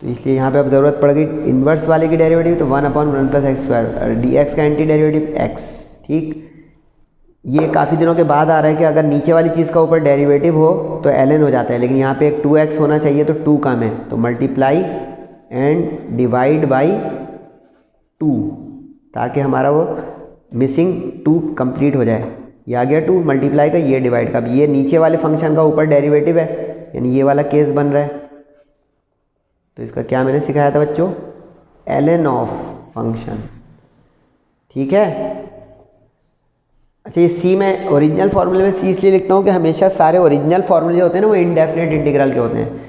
तो इसलिए यहाँ पे अब ज़रूरत पड़ गई इन्वर्स वाले की डेरिवेटिव, तो 1/1 + x², और dx का एंटी डेरिवेटिव x। ठीक, ये काफ़ी दिनों के बाद आ रहा है कि अगर नीचे वाली चीज़ का ऊपर डेरिवेटिव हो तो ln हो जाता है, लेकिन यहाँ पे एक 2x होना चाहिए, तो 2 कम है, तो मल्टीप्लाई एंड डिवाइड बाई 2, ताकि हमारा वो मिसिंग 2 कंप्लीट हो जाए। ये आ गया 2 मल्टीप्लाई का, ये डिवाइड का। अब ये नीचे वाले फंक्शन का ऊपर डेरिवेटिव है, यानी ये वाला केस बन रहा है। तो इसका क्या मैंने सिखाया था बच्चों, ln ऑफ फंक्शन। ठीक है। अच्छा, ये c में ओरिजिनल फार्मूले में c इसलिए लिखता हूँ कि हमेशा सारे ओरिजिनल फार्मूले होते हैं ना वो इनडेफिनेट इंटीग्रल के होते हैं,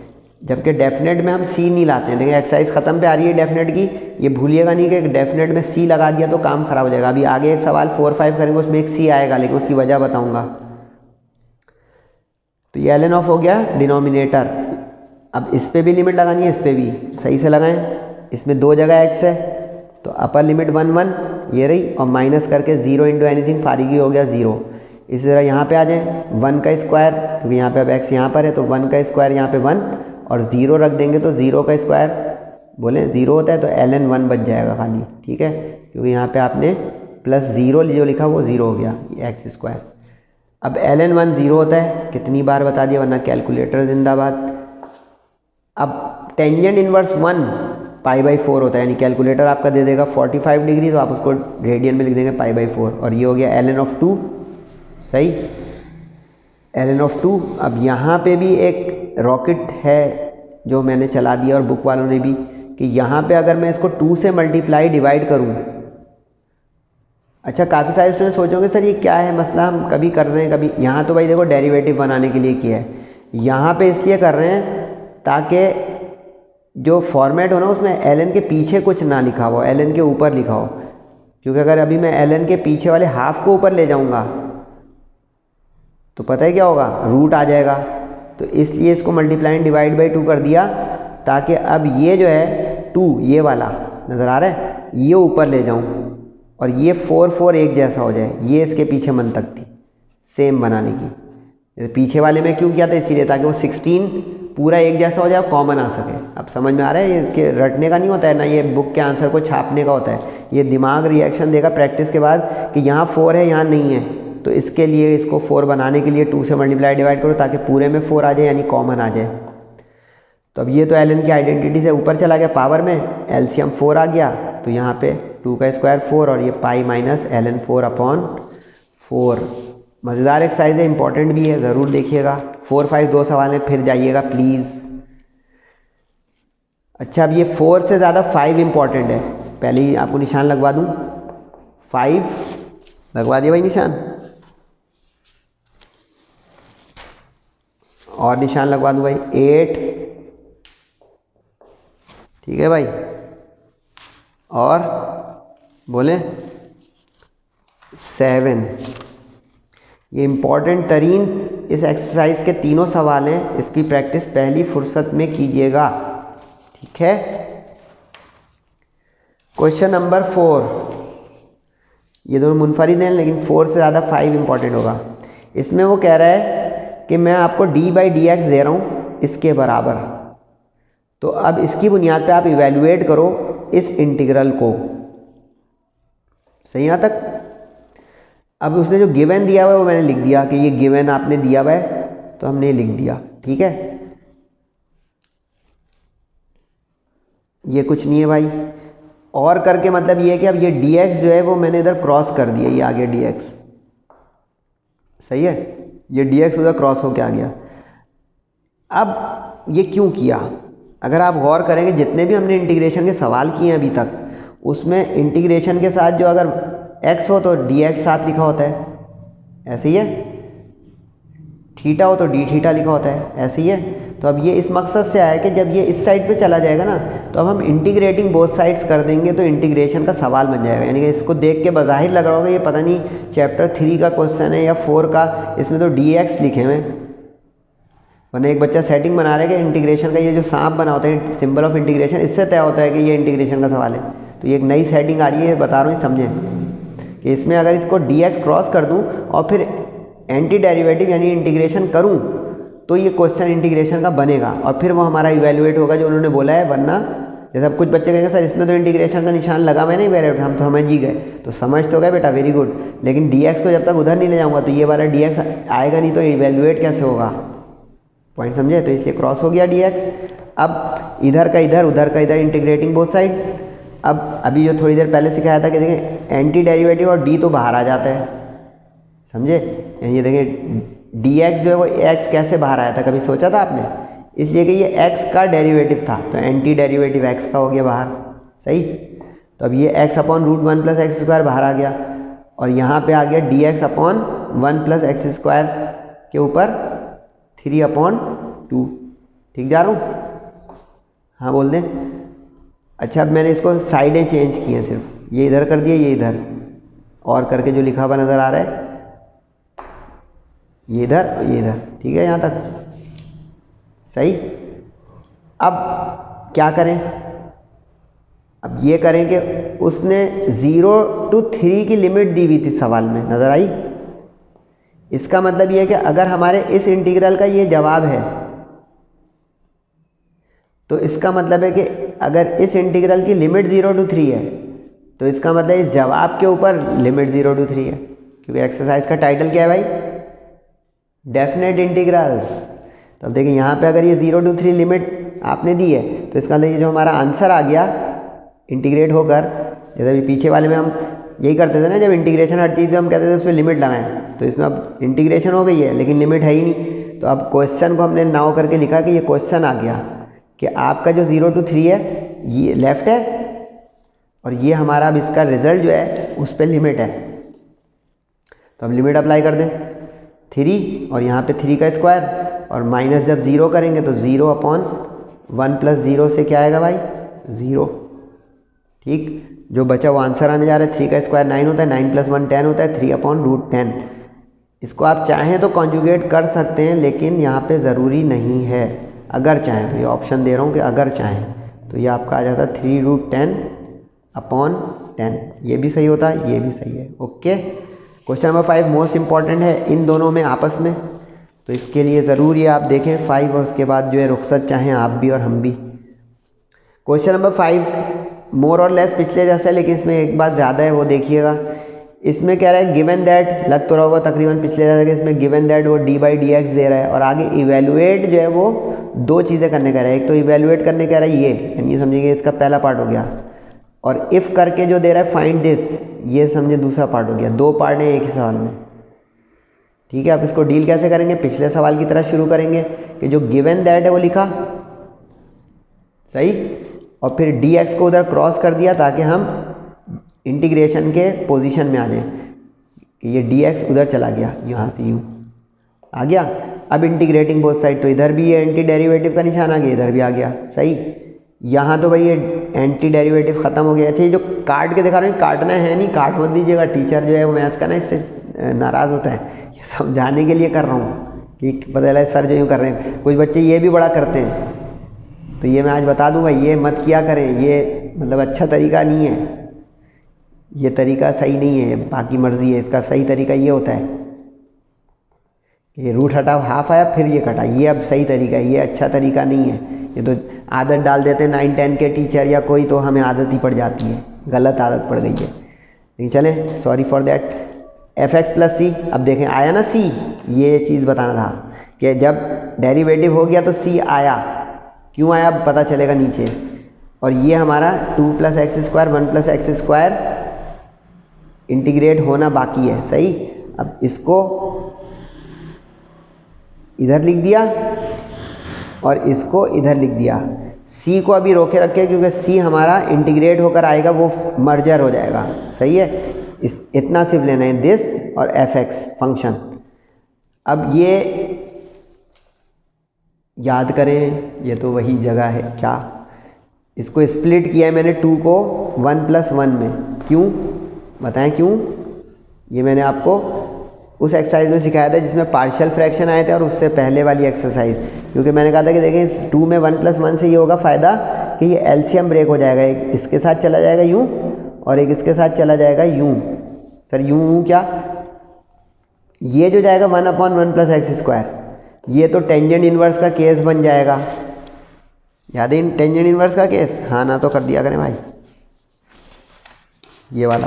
जबकि डेफिनेट में हम c नहीं लाते हैं। देखिए एक्सरसाइज ख़त्म पे आ रही है डेफिनेट की, ये भूलिएगा नहीं कि डेफिनेट में c लगा दिया तो काम ख़राब हो जाएगा। अभी आगे एक सवाल 4 5 करेंगे, उसमें एक c आएगा, लेकिन उसकी वजह बताऊँगा। तो ये ln ऑफ हो गया डिनोमिनेटर। अब इस पर भी लिमिट लगानी है, इस पर भी सही से लगाएं। इसमें 2 जगह x है, तो अपर लिमिट 1 1 ये रही, और माइनस करके 0 इंटू एनीथिंग फारिगी हो गया 0। इसी तरह यहाँ पे आ जाए 1 का स्क्वायर, क्योंकि यहाँ पे अब x यहाँ पर है, तो 1 का स्क्वायर यहाँ पे 1, और 0 रख देंगे तो 0 का स्क्वायर बोले 0 होता है, तो ln 1 बच जाएगा खाली। ठीक है, क्योंकि यहाँ पे आपने +0 जो लिखा वो 0 हो गया, ये x²। अब ln 1 0 होता है, कितनी बार बता दिया, वरना कैलकुलेटर जिंदाबाद। अब टेंजेंट इन्वर्स 1 π/4 होता है, यानी कैलकुलेटर आपका दे देगा 45 डिग्री, तो आप उसको रेडियन में लिख देंगे π/4, और ये हो गया ln ऑफ 2। सही। ln of 2। अब यहाँ पे भी एक रॉकेट है जो मैंने चला दिया और बुक वालों ने भी, कि यहाँ पे अगर मैं इसको 2 से मल्टीप्लाई डिवाइड करूँ। अच्छा, काफ़ी सारे स्टूडेंट सोचोगे सर ये क्या है मसला, हम कभी कर रहे हैं कभी। यहाँ तो भाई देखो डेरिवेटिव बनाने के लिए किया है, यहाँ पे इसलिए कर रहे हैं ताकि जो फॉर्मेट हो ना उसमें ln के पीछे कुछ ना लिखा हो, ln के ऊपर लिखा हो। क्योंकि अगर अभी मैं ln के पीछे वाले हाफ को ऊपर ले जाऊँगा तो पता है क्या होगा, रूट आ जाएगा। तो इसलिए इसको मल्टीप्लाई एंड डिवाइड बाई 2 कर दिया, ताकि अब ये जो है 2 ये वाला नज़र आ रहा है, ये ऊपर ले जाऊं और ये 4 4 एक जैसा हो जाए। ये इसके पीछे मंतक थी सेम बनाने की। पीछे वाले में क्यों किया था, इसीलिए ताकि वो 16 पूरा एक जैसा हो जाए, कॉमन आ सके। अब समझ में आ रहा है, ये इसके रटने का नहीं होता है ना, ये बुक के आंसर को छापने का होता है। ये दिमाग रिएक्शन देगा प्रैक्टिस के बाद कि यहाँ 4 है यहाँ नहीं है, तो इसके लिए इसको 4 बनाने के लिए 2 से मल्टीप्लाई डिवाइड करो ताकि पूरे में 4 आ जाए, यानी कॉमन आ जाए। तो अब ये तो ln की आइडेंटिटी से ऊपर चला गया पावर में, एलसीएम 4 आ गया, तो यहाँ पे 2 का स्क्वायर 4 और ये पाई माइनस ln 4/4। मज़ेदार एक्सरसाइज है, इंपॉर्टेंट भी है, ज़रूर देखिएगा। 4 5 2 सवाल में फिर जाइएगा प्लीज़। अच्छा, अब ये 4 से ज़्यादा 5 इंपॉर्टेंट है, पहले ही आपको निशान लगवा दूँ। 5 लगवा दिया भाई निशान, और निशान लगवा दूँ भाई 8, ठीक है भाई, और बोलें 7। ये इम्पॉर्टेंट तरीन इस एक्सरसाइज के तीनों सवाल हैं, इसकी प्रैक्टिस पहली फुर्सत में कीजिएगा, ठीक है। क्वेश्चन नंबर 4, ये दोनों मुनफरिद हैं लेकिन 4 से ज़्यादा 5 इंपॉर्टेंट होगा। इसमें वो कह रहा है कि मैं आपको d/dx दे रहा हूँ इसके बराबर, तो अब इसकी बुनियाद पे आप इवैल्यूएट करो इस इंटीग्रल को। सही यहाँ तक। अब उसने जो गिवन दिया हुआ है वो मैंने लिख दिया कि ये गिवन आपने दिया हुआ है, तो हमने लिख दिया, ठीक है। ये कुछ नहीं है भाई, और करके मतलब ये है कि अब ये dx जो है वो मैंने इधर क्रॉस कर दिया, ये आ गया dx, सही है, ये dx उधर क्रॉस होके आ गया। अब ये क्यों किया, अगर आप गौर करेंगे जितने भी हमने इंटीग्रेशन के सवाल किए हैं अभी तक, उसमें इंटीग्रेशन के साथ जो अगर x हो तो dx साथ लिखा होता है, ऐसे ही है। थीटा हो तो d थीटा लिखा होता है, ऐसे ही है। तो अब ये इस मकसद से आया कि जब ये इस साइड पे चला जाएगा ना, तो अब हम इंटीग्रेटिंग बोथ साइड्स कर देंगे तो इंटीग्रेशन का सवाल बन जाएगा। यानी कि इसको देख के बज़ाहिर लग रहा होगा ये पता नहीं चैप्टर 3 का क्वेश्चन है या 4 का, इसमें तो dx लिखे हुए हैं। वरना एक बच्चा सेटिंग बना रहा है कि इंटीग्रेशन का ये जो सांप बना होता है सिंबल ऑफ इंटीग्रेशन, इससे तय होता है कि ये इंटीग्रेशन का सवाल है। तो ये एक नई सेटिंग आ रही है, बता रहा हूँ, समझें कि इसमें अगर इसको dx क्रॉस कर दूँ और फिर एंटी डेरिवेटिव यानी इंटीग्रेशन करूँ तो ये क्वेश्चन इंटीग्रेशन का बनेगा और फिर वो हमारा इवैल्यूएट होगा जो उन्होंने बोला है। वरना जैसे अब कुछ बच्चे कहेंगे सर इसमें तो इंटीग्रेशन का निशान लगा हुआ नहीं वेरिएबल, हम समझ ही गए, तो समझ तो गए बेटा, वेरी गुड, लेकिन dx को जब तक उधर नहीं ले जाऊँगा तो ये वाला dx आएगा नहीं, तो इवैल्यूएट कैसे होगा, पॉइंट समझे। तो इसलिए क्रॉस हो गया dx। अब इधर का इधर उधर का इधर इंटीग्रेटिंग बोथ साइड। अब अभी जो थोड़ी देर पहले सिखाया था कि देखें एंटी डेरिवेटिव और d तो बाहर आ जाता है, समझे। ये देखें dx जो है वो x कैसे बाहर आया था, कभी सोचा था आपने, इसलिए कि ये x का डेरिवेटिव था तो एंटी डेरिवेटिव x का हो गया बाहर, सही। तो अब ये x/√1 + x² बाहर आ गया और यहाँ पे आ गया dx/1 + x² के ऊपर 3/2। ठीक जा रहा हूँ, हाँ बोल दें। अच्छा, अब मैंने इसको साइडें चेंज की हैं, सिर्फ ये इधर कर दिया, ये इधर, और करके जो लिखा हुआ नज़र आ रहा है ये इधर और ये इधर, ठीक है यहाँ तक, सही। अब क्या करें, अब ये करें कि उसने 0 to 3 की लिमिट दी हुई थी सवाल में, नज़र आई। इसका मतलब ये है कि अगर हमारे इस इंटीग्रल का ये जवाब है तो इसका मतलब है कि अगर इस इंटीग्रल की लिमिट 0 to 3 है तो इसका मतलब इस जवाब के ऊपर लिमिट 0 to 3 है, क्योंकि एक्सरसाइज का टाइटल क्या है भाई, डेफिनेट इंटीग्रल्स। तो अब देखिए यहाँ पे अगर ये 0 to 3 लिमिट आपने दी है तो इसका मतलब ये जो हमारा आंसर आ गया इंटीग्रेट होकर, जैसे अभी पीछे वाले में हम यही करते थे ना, जब इंटीग्रेशन हटती थी तो हम कहते थे उसमें लिमिट लगाएं। तो इसमें अब इंटीग्रेशन हो गई है लेकिन लिमिट है ही नहीं, तो अब क्वेश्चन को हमने नाउ करके लिखा कि ये क्वेश्चन आ गया कि आपका जो 0 to 3 है ये लेफ्ट है और ये हमारा अब इसका रिजल्ट जो है उस पर लिमिट है। तो अब लिमिट अप्लाई कर दें 3 और यहाँ पे 3 का स्क्वायर और माइनस जब 0 करेंगे तो 0/1 + 0 से क्या आएगा भाई 0। ठीक, जो बचा वो आंसर आने जा रहा है। 3 का स्क्वायर 9 होता है, 9 + 1 10 होता है, 3/√10। इसको आप चाहें तो कॉन्जुगेट कर सकते हैं लेकिन यहाँ पे ज़रूरी नहीं है, अगर चाहें तो। ये ऑप्शन दे रहा हूँ कि अगर चाहें तो ये आपका आ जाता है 3√10/10। ये भी सही होता है, ये भी सही है। Okay, question number 5 most important है इन दोनों में आपस में, तो इसके लिए ज़रूर ये आप देखें 5 और उसके बाद जो है रुखसत चाहें आप भी और हम भी। क्वेश्चन नंबर 5 मोर और लेस पिछले जैसा है लेकिन इसमें एक बात ज़्यादा है, वो देखिएगा। इसमें कह रहा है गिवन दैट, लग तो रहा होगा तकरीबन पिछले जैसा कि इसमें गिवन दैट वो d/dx दे रहा है और आगे इवेलुएट जो है वो 2 चीज़ें करने कह रहा है। एक तो इवेलुएट करने कह रहा है ये, यानी समझिए इसका पहला पार्ट हो गया, और इफ़ करके जो दे रहा है फाइंड दिस, ये समझे दूसरा पार्ट हो गया। 2 पार्ट हैं एक ही सवाल में। ठीक है, आप इसको डील कैसे करेंगे, पिछले सवाल की तरह शुरू करेंगे कि जो गिवन दैट है वो लिखा सही और फिर dx को उधर क्रॉस कर दिया ताकि हम इंटीग्रेशन के पोजीशन में आ जाए कि ये dx उधर चला गया, यहाँ से यूँ आ गया। अब इंटीग्रेटिंग बोथ साइड, तो इधर भी ये एंटी डेरिवेटिव का निशान आ गया, इधर भी आ गया सही। यहाँ तो भाई ये एंटी डेरिवेटिव ख़त्म हो गया। अच्छा, ये जो काट के दिखा रहे हैं काटना है नहीं, काट मत दीजिएगा, टीचर जो है वो मैथ्स का ना इससे नाराज़ होता है। ये समझाने के लिए कर रहा हूँ कि पता चला सर जो यूँ कर रहे हैं, कुछ बच्चे ये भी बड़ा करते हैं, तो ये मैं आज बता दूँ भाई ये मत किया करें, ये मतलब अच्छा तरीका नहीं है, ये तरीका सही नहीं है। बाकी मर्ज़ी है, इसका सही तरीका ये होता है ये रूट हटाओ हाफ आया फिर ये कटा, ये अब सही तरीका है, ये अच्छा तरीका नहीं है। ये तो आदत डाल देते हैं 9-10 के टीचर या कोई, तो हमें आदत ही पड़ जाती है, गलत आदत पड़ गई है। लेकिन चलें, sorry for that. fx + c, अब देखें आया ना c, ये चीज़ बताना था कि जब डेरिवेटिव हो गया तो c आया, क्यों आया अब पता चलेगा नीचे। और ये हमारा 2 + x² 1 + x² इंटीग्रेट होना बाकी है सही। अब इसको इधर लिख दिया और इसको इधर लिख दिया। c को अभी रोके रखे क्योंकि c हमारा इंटीग्रेट होकर आएगा, वो मर्जर हो जाएगा सही है। इतना सिर्फ लेना है, दिस और fx फंक्शन। अब ये याद करें, ये तो वही जगह है क्या, इसको स्प्लिट किया है मैंने 2 को 1 + 1 में, क्यों बताएं क्यों। ये मैंने आपको उस एक्सरसाइज में सिखाया था जिसमें पार्शियल फ्रैक्शन आए थे और उससे पहले वाली एक्सरसाइज, क्योंकि मैंने कहा था कि देखें इस 2 में 1 + 1 से ये होगा फ़ायदा कि ये एलसीएम ब्रेक हो जाएगा, एक इसके साथ चला जाएगा यूँ और एक इसके साथ चला जाएगा यूँ। सर यूँ क्या, ये जो जाएगा 1/1 + x², ये तो टेंजेंट इन्वर्स का केस बन जाएगा। याद है टेंजेंट इन्वर्स का केस, हाँ ना तो कर दिया करें भाई, ये वाला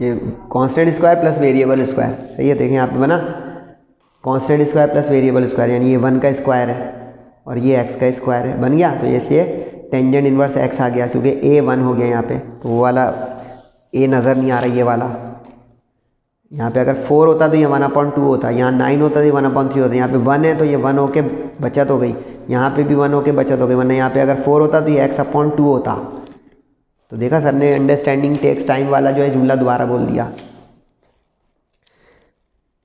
कि constant square plus variable square सही है। देखें यहाँ पे बना constant square plus variable square, यानी ये 1 का स्क्वायर है और ये x का स्क्वायर है, बन गया। तो इसलिए टेंजेंट इन्वर्स x आ गया क्योंकि a 1 हो गया यहाँ पे, तो वो वाला a नज़र नहीं आ रहा, ये वाला। यहाँ पे अगर 4 होता तो ये 1/2 होता, यहाँ 9 होता तो ये 1/3 होता, यहाँ पे 1 है तो ये 1 होके बचत हो गई, यहाँ पे भी 1 होके बचत हो गई, वरना यहाँ पे अगर 4 होता तो ये x/2 होता। तो देखा सर ने अंडरस्टैंडिंग टेक्स टाइम वाला जो है जुमला दोबारा बोल दिया।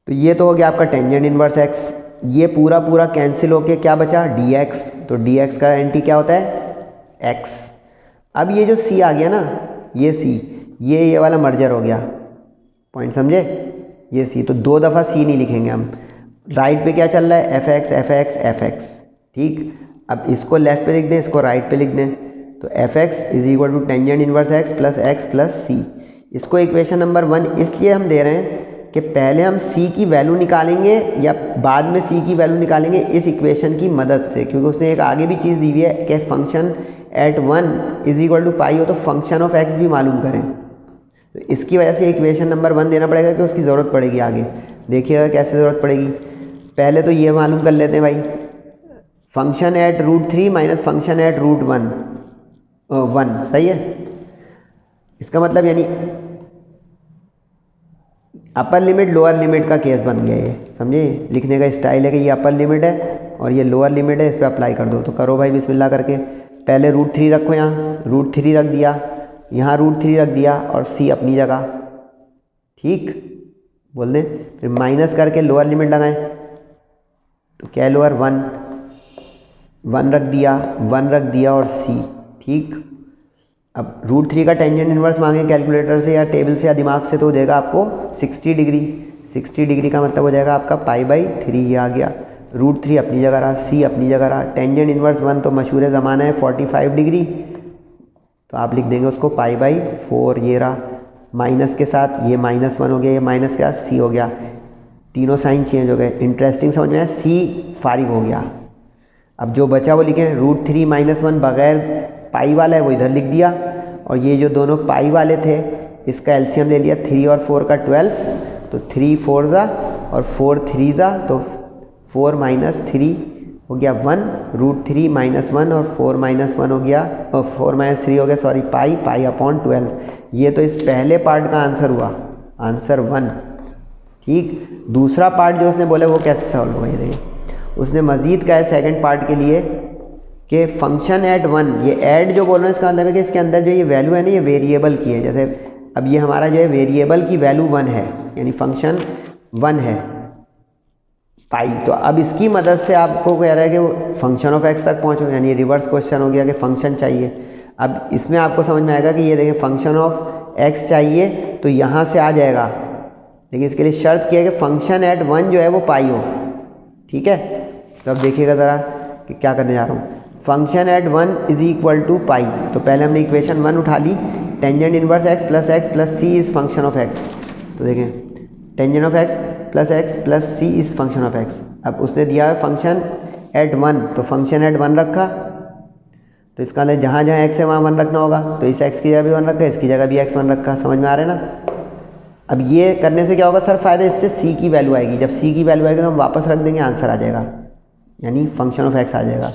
तो ये तो हो गया आपका टेंजेंट इन्वर्स x, ये पूरा पूरा कैंसिल होके क्या बचा dx, तो dx का एंटी क्या होता है x। अब ये जो c आ गया ना, ये c, ये वाला मर्जर हो गया, पॉइंट समझे, ये c, तो 2 दफ़ा c नहीं लिखेंगे हम। राइट पे क्या चल रहा है fx fx fx, ठीक। अब इसको लेफ्ट पे लिख दें, इसको राइट पे लिख दें, तो fx = tangent inverse x + c। इसको इक्वेशन नंबर 1 इसलिए हम दे रहे हैं कि पहले हम c की वैल्यू निकालेंगे या बाद में c की वैल्यू निकालेंगे इस इक्वेशन की मदद से, क्योंकि उसने एक आगे भी चीज़ दी हुई है कि फंक्शन एट 1 = पाई हो तो फंक्शन ऑफ x भी मालूम करें। तो इसकी वजह से इक्वेशन नंबर 1 देना पड़ेगा कि उसकी ज़रूरत पड़ेगी आगे। देखिएगा कैसे ज़रूरत पड़ेगी। पहले तो ये मालूम कर लेते हैं भाई, फंक्शन एट √3 - फंक्शन एट √1, 1, सही है। इसका मतलब यानी अपर लिमिट लोअर लिमिट का केस बन गया ये, समझे। लिखने का स्टाइल है कि ये अपर लिमिट है और ये लोअर लिमिट है, इस पर अप्लाई कर दो। तो करो भाई बिस्मिल्लाह करके। पहले √3 रखो, यहाँ √3 रख दिया, यहाँ √3 रख दिया और c अपनी जगह, ठीक बोल दें। फिर माइनस करके लोअर लिमिट लगाएं, तो क्या है लोअर 1 रख दिया, 1 रख दिया और c, ठीक। अब √3 का टेंजेंट इन्वर्स मांगे कैलकुलेटर से या टेबल से या दिमाग से, तो हो जाएगा आपको 60 डिग्री। 60 डिग्री का मतलब हो जाएगा आपका π/3, ये आ गया। √3 अपनी जगह रहा, c अपनी जगह रहा। टेंजेंट इन्वर्स 1 तो मशहूर ज़माना है 45 डिग्री, तो आप लिख देंगे उसको π/4, ये रहा। माइनस के साथ ये -1 हो गया, ये माइनस के साथ c हो गया, तीनों साइन चेंज हो गए। इंटरेस्टिंग समझ में आया, c फारिग हो गया। अब जो बचा वो लिखें, √3 -1 बगैर पाई वाला है वो इधर लिख दिया, और ये जो दोनों पाई वाले थे इसका एलसीएम ले लिया, 3 और 4 का 12, तो 3 4 ज़ा और 4 3 ज़ा, तो 4 - 3 हो गया 1, √3 -1 और 4 -1 हो गया, और 4 - 3 हो गया, सॉरी π/12। ये तो इस पहले पार्ट का आंसर हुआ, आंसर 1, ठीक। दूसरा पार्ट जो उसने बोला वो कैसे सॉल्व होगा, ये देखिए। उसने मज़ीद कहा है सेकंड पार्ट के लिए कि फंक्शन एट 1, ये ऐड जो बोल रहे हैं इसका मतलब है कि इसके अंदर जो ये वैल्यू है ना, ये वेरिएबल की है। जैसे अब ये हमारा जो है वेरिएबल की वैल्यू 1 है, यानी फंक्शन 1 है पाई, तो अब इसकी मदद से आपको कह रहा है कि वो फंक्शन ऑफ एक्स तक पहुँचो, यानी रिवर्स क्वेश्चन हो गया कि फंक्शन चाहिए। अब इसमें आपको समझ में आएगा कि ये देखें फंक्शन ऑफ एक्स चाहिए तो यहाँ से आ जाएगा, लेकिन इसके लिए शर्त क्या है कि फंक्शन एट 1 जो है वो पाई हो, ठीक है। तो अब देखिएगा ज़रा कि क्या करने जा रहा हूँ। फंक्शन एट 1 = पाई, तो पहले हमने इक्वेशन 1 उठा ली, tangent inverse x + c is function of x। तो देखें tangent of x + c is function of x। अब उसने दिया है फंक्शन एट 1, तो फंक्शन एट 1 रखा, तो इसका मतलब जहाँ जहाँ x है वहाँ 1 रखना होगा, तो इस x की जगह भी 1 रखा, इसकी जगह भी x 1 रखा। समझ में आ रहा है ना। अब ये करने से क्या होगा सर फ़ायदा, इससे c की वैल्यू आएगी। जब c की वैल्यू आएगी तो हम वापस रख देंगे, आंसर आ जाएगा, यानी फंक्शन ऑफ x आ जाएगा।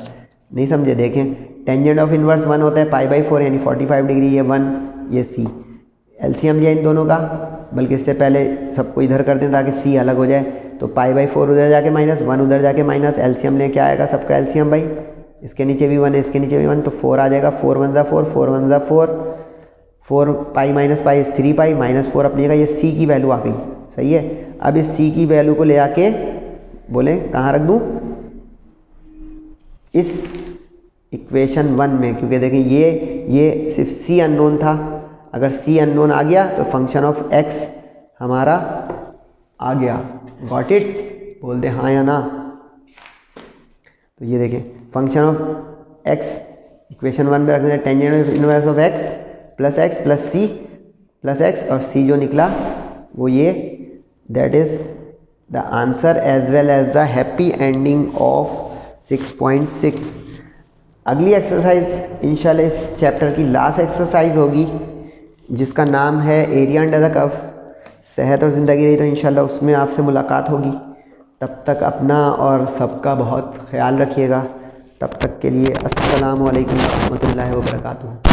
नहीं समझे, देखें टेंजेंट ऑफ इन्वर्स 1 होता है π/4, यानी 45 डिग्री, ये 1 ये c। एलसीएम लिया इन दोनों का, बल्कि इससे पहले सबको इधर कर दें ताकि c अलग हो जाए, तो π/4 उधर जाके -1 उधर जाके माइनस, एलसीएम ले क्या आएगा सबका एलसीएम भाई, इसके नीचे भी 1 है इसके नीचे भी 1, तो 4 आ जाएगा। 4 1 ज़ा 4, 4 1 ज़ा 4, 4 π - π 3 π -4 अपनी जगह, ये c की वैल्यू आ गई, सही है। अब इस c की वैल्यू को ले आके बोले कहाँ रख दूँ, इस इक्वेशन 1 में, क्योंकि देखें ये सिर्फ c अननोन था, अगर c अननोन आ गया तो फंक्शन ऑफ x हमारा आ गया। गॉट इट, बोल दे हाँ या ना। तो ये देखें फंक्शन ऑफ x इक्वेशन 1 में रखने, tangent inverse of x + c + x, और c जो निकला वो ये, that is the answer as well as the happy ending of 6.6। अगली एक्सरसाइज इंशाल्लाह इस चैप्टर की लास्ट एक्सरसाइज होगी, जिसका नाम है एरिया अंडर द कर्व। सेहत और ज़िंदगी रही तो इंशाल्लाह उसमें आपसे मुलाकात होगी। तब तक अपना और सबका बहुत ख्याल रखिएगा। तब तक के लिए अस्सलामु अलैकुम व रहमतुल्लाहि व बरकातुहू।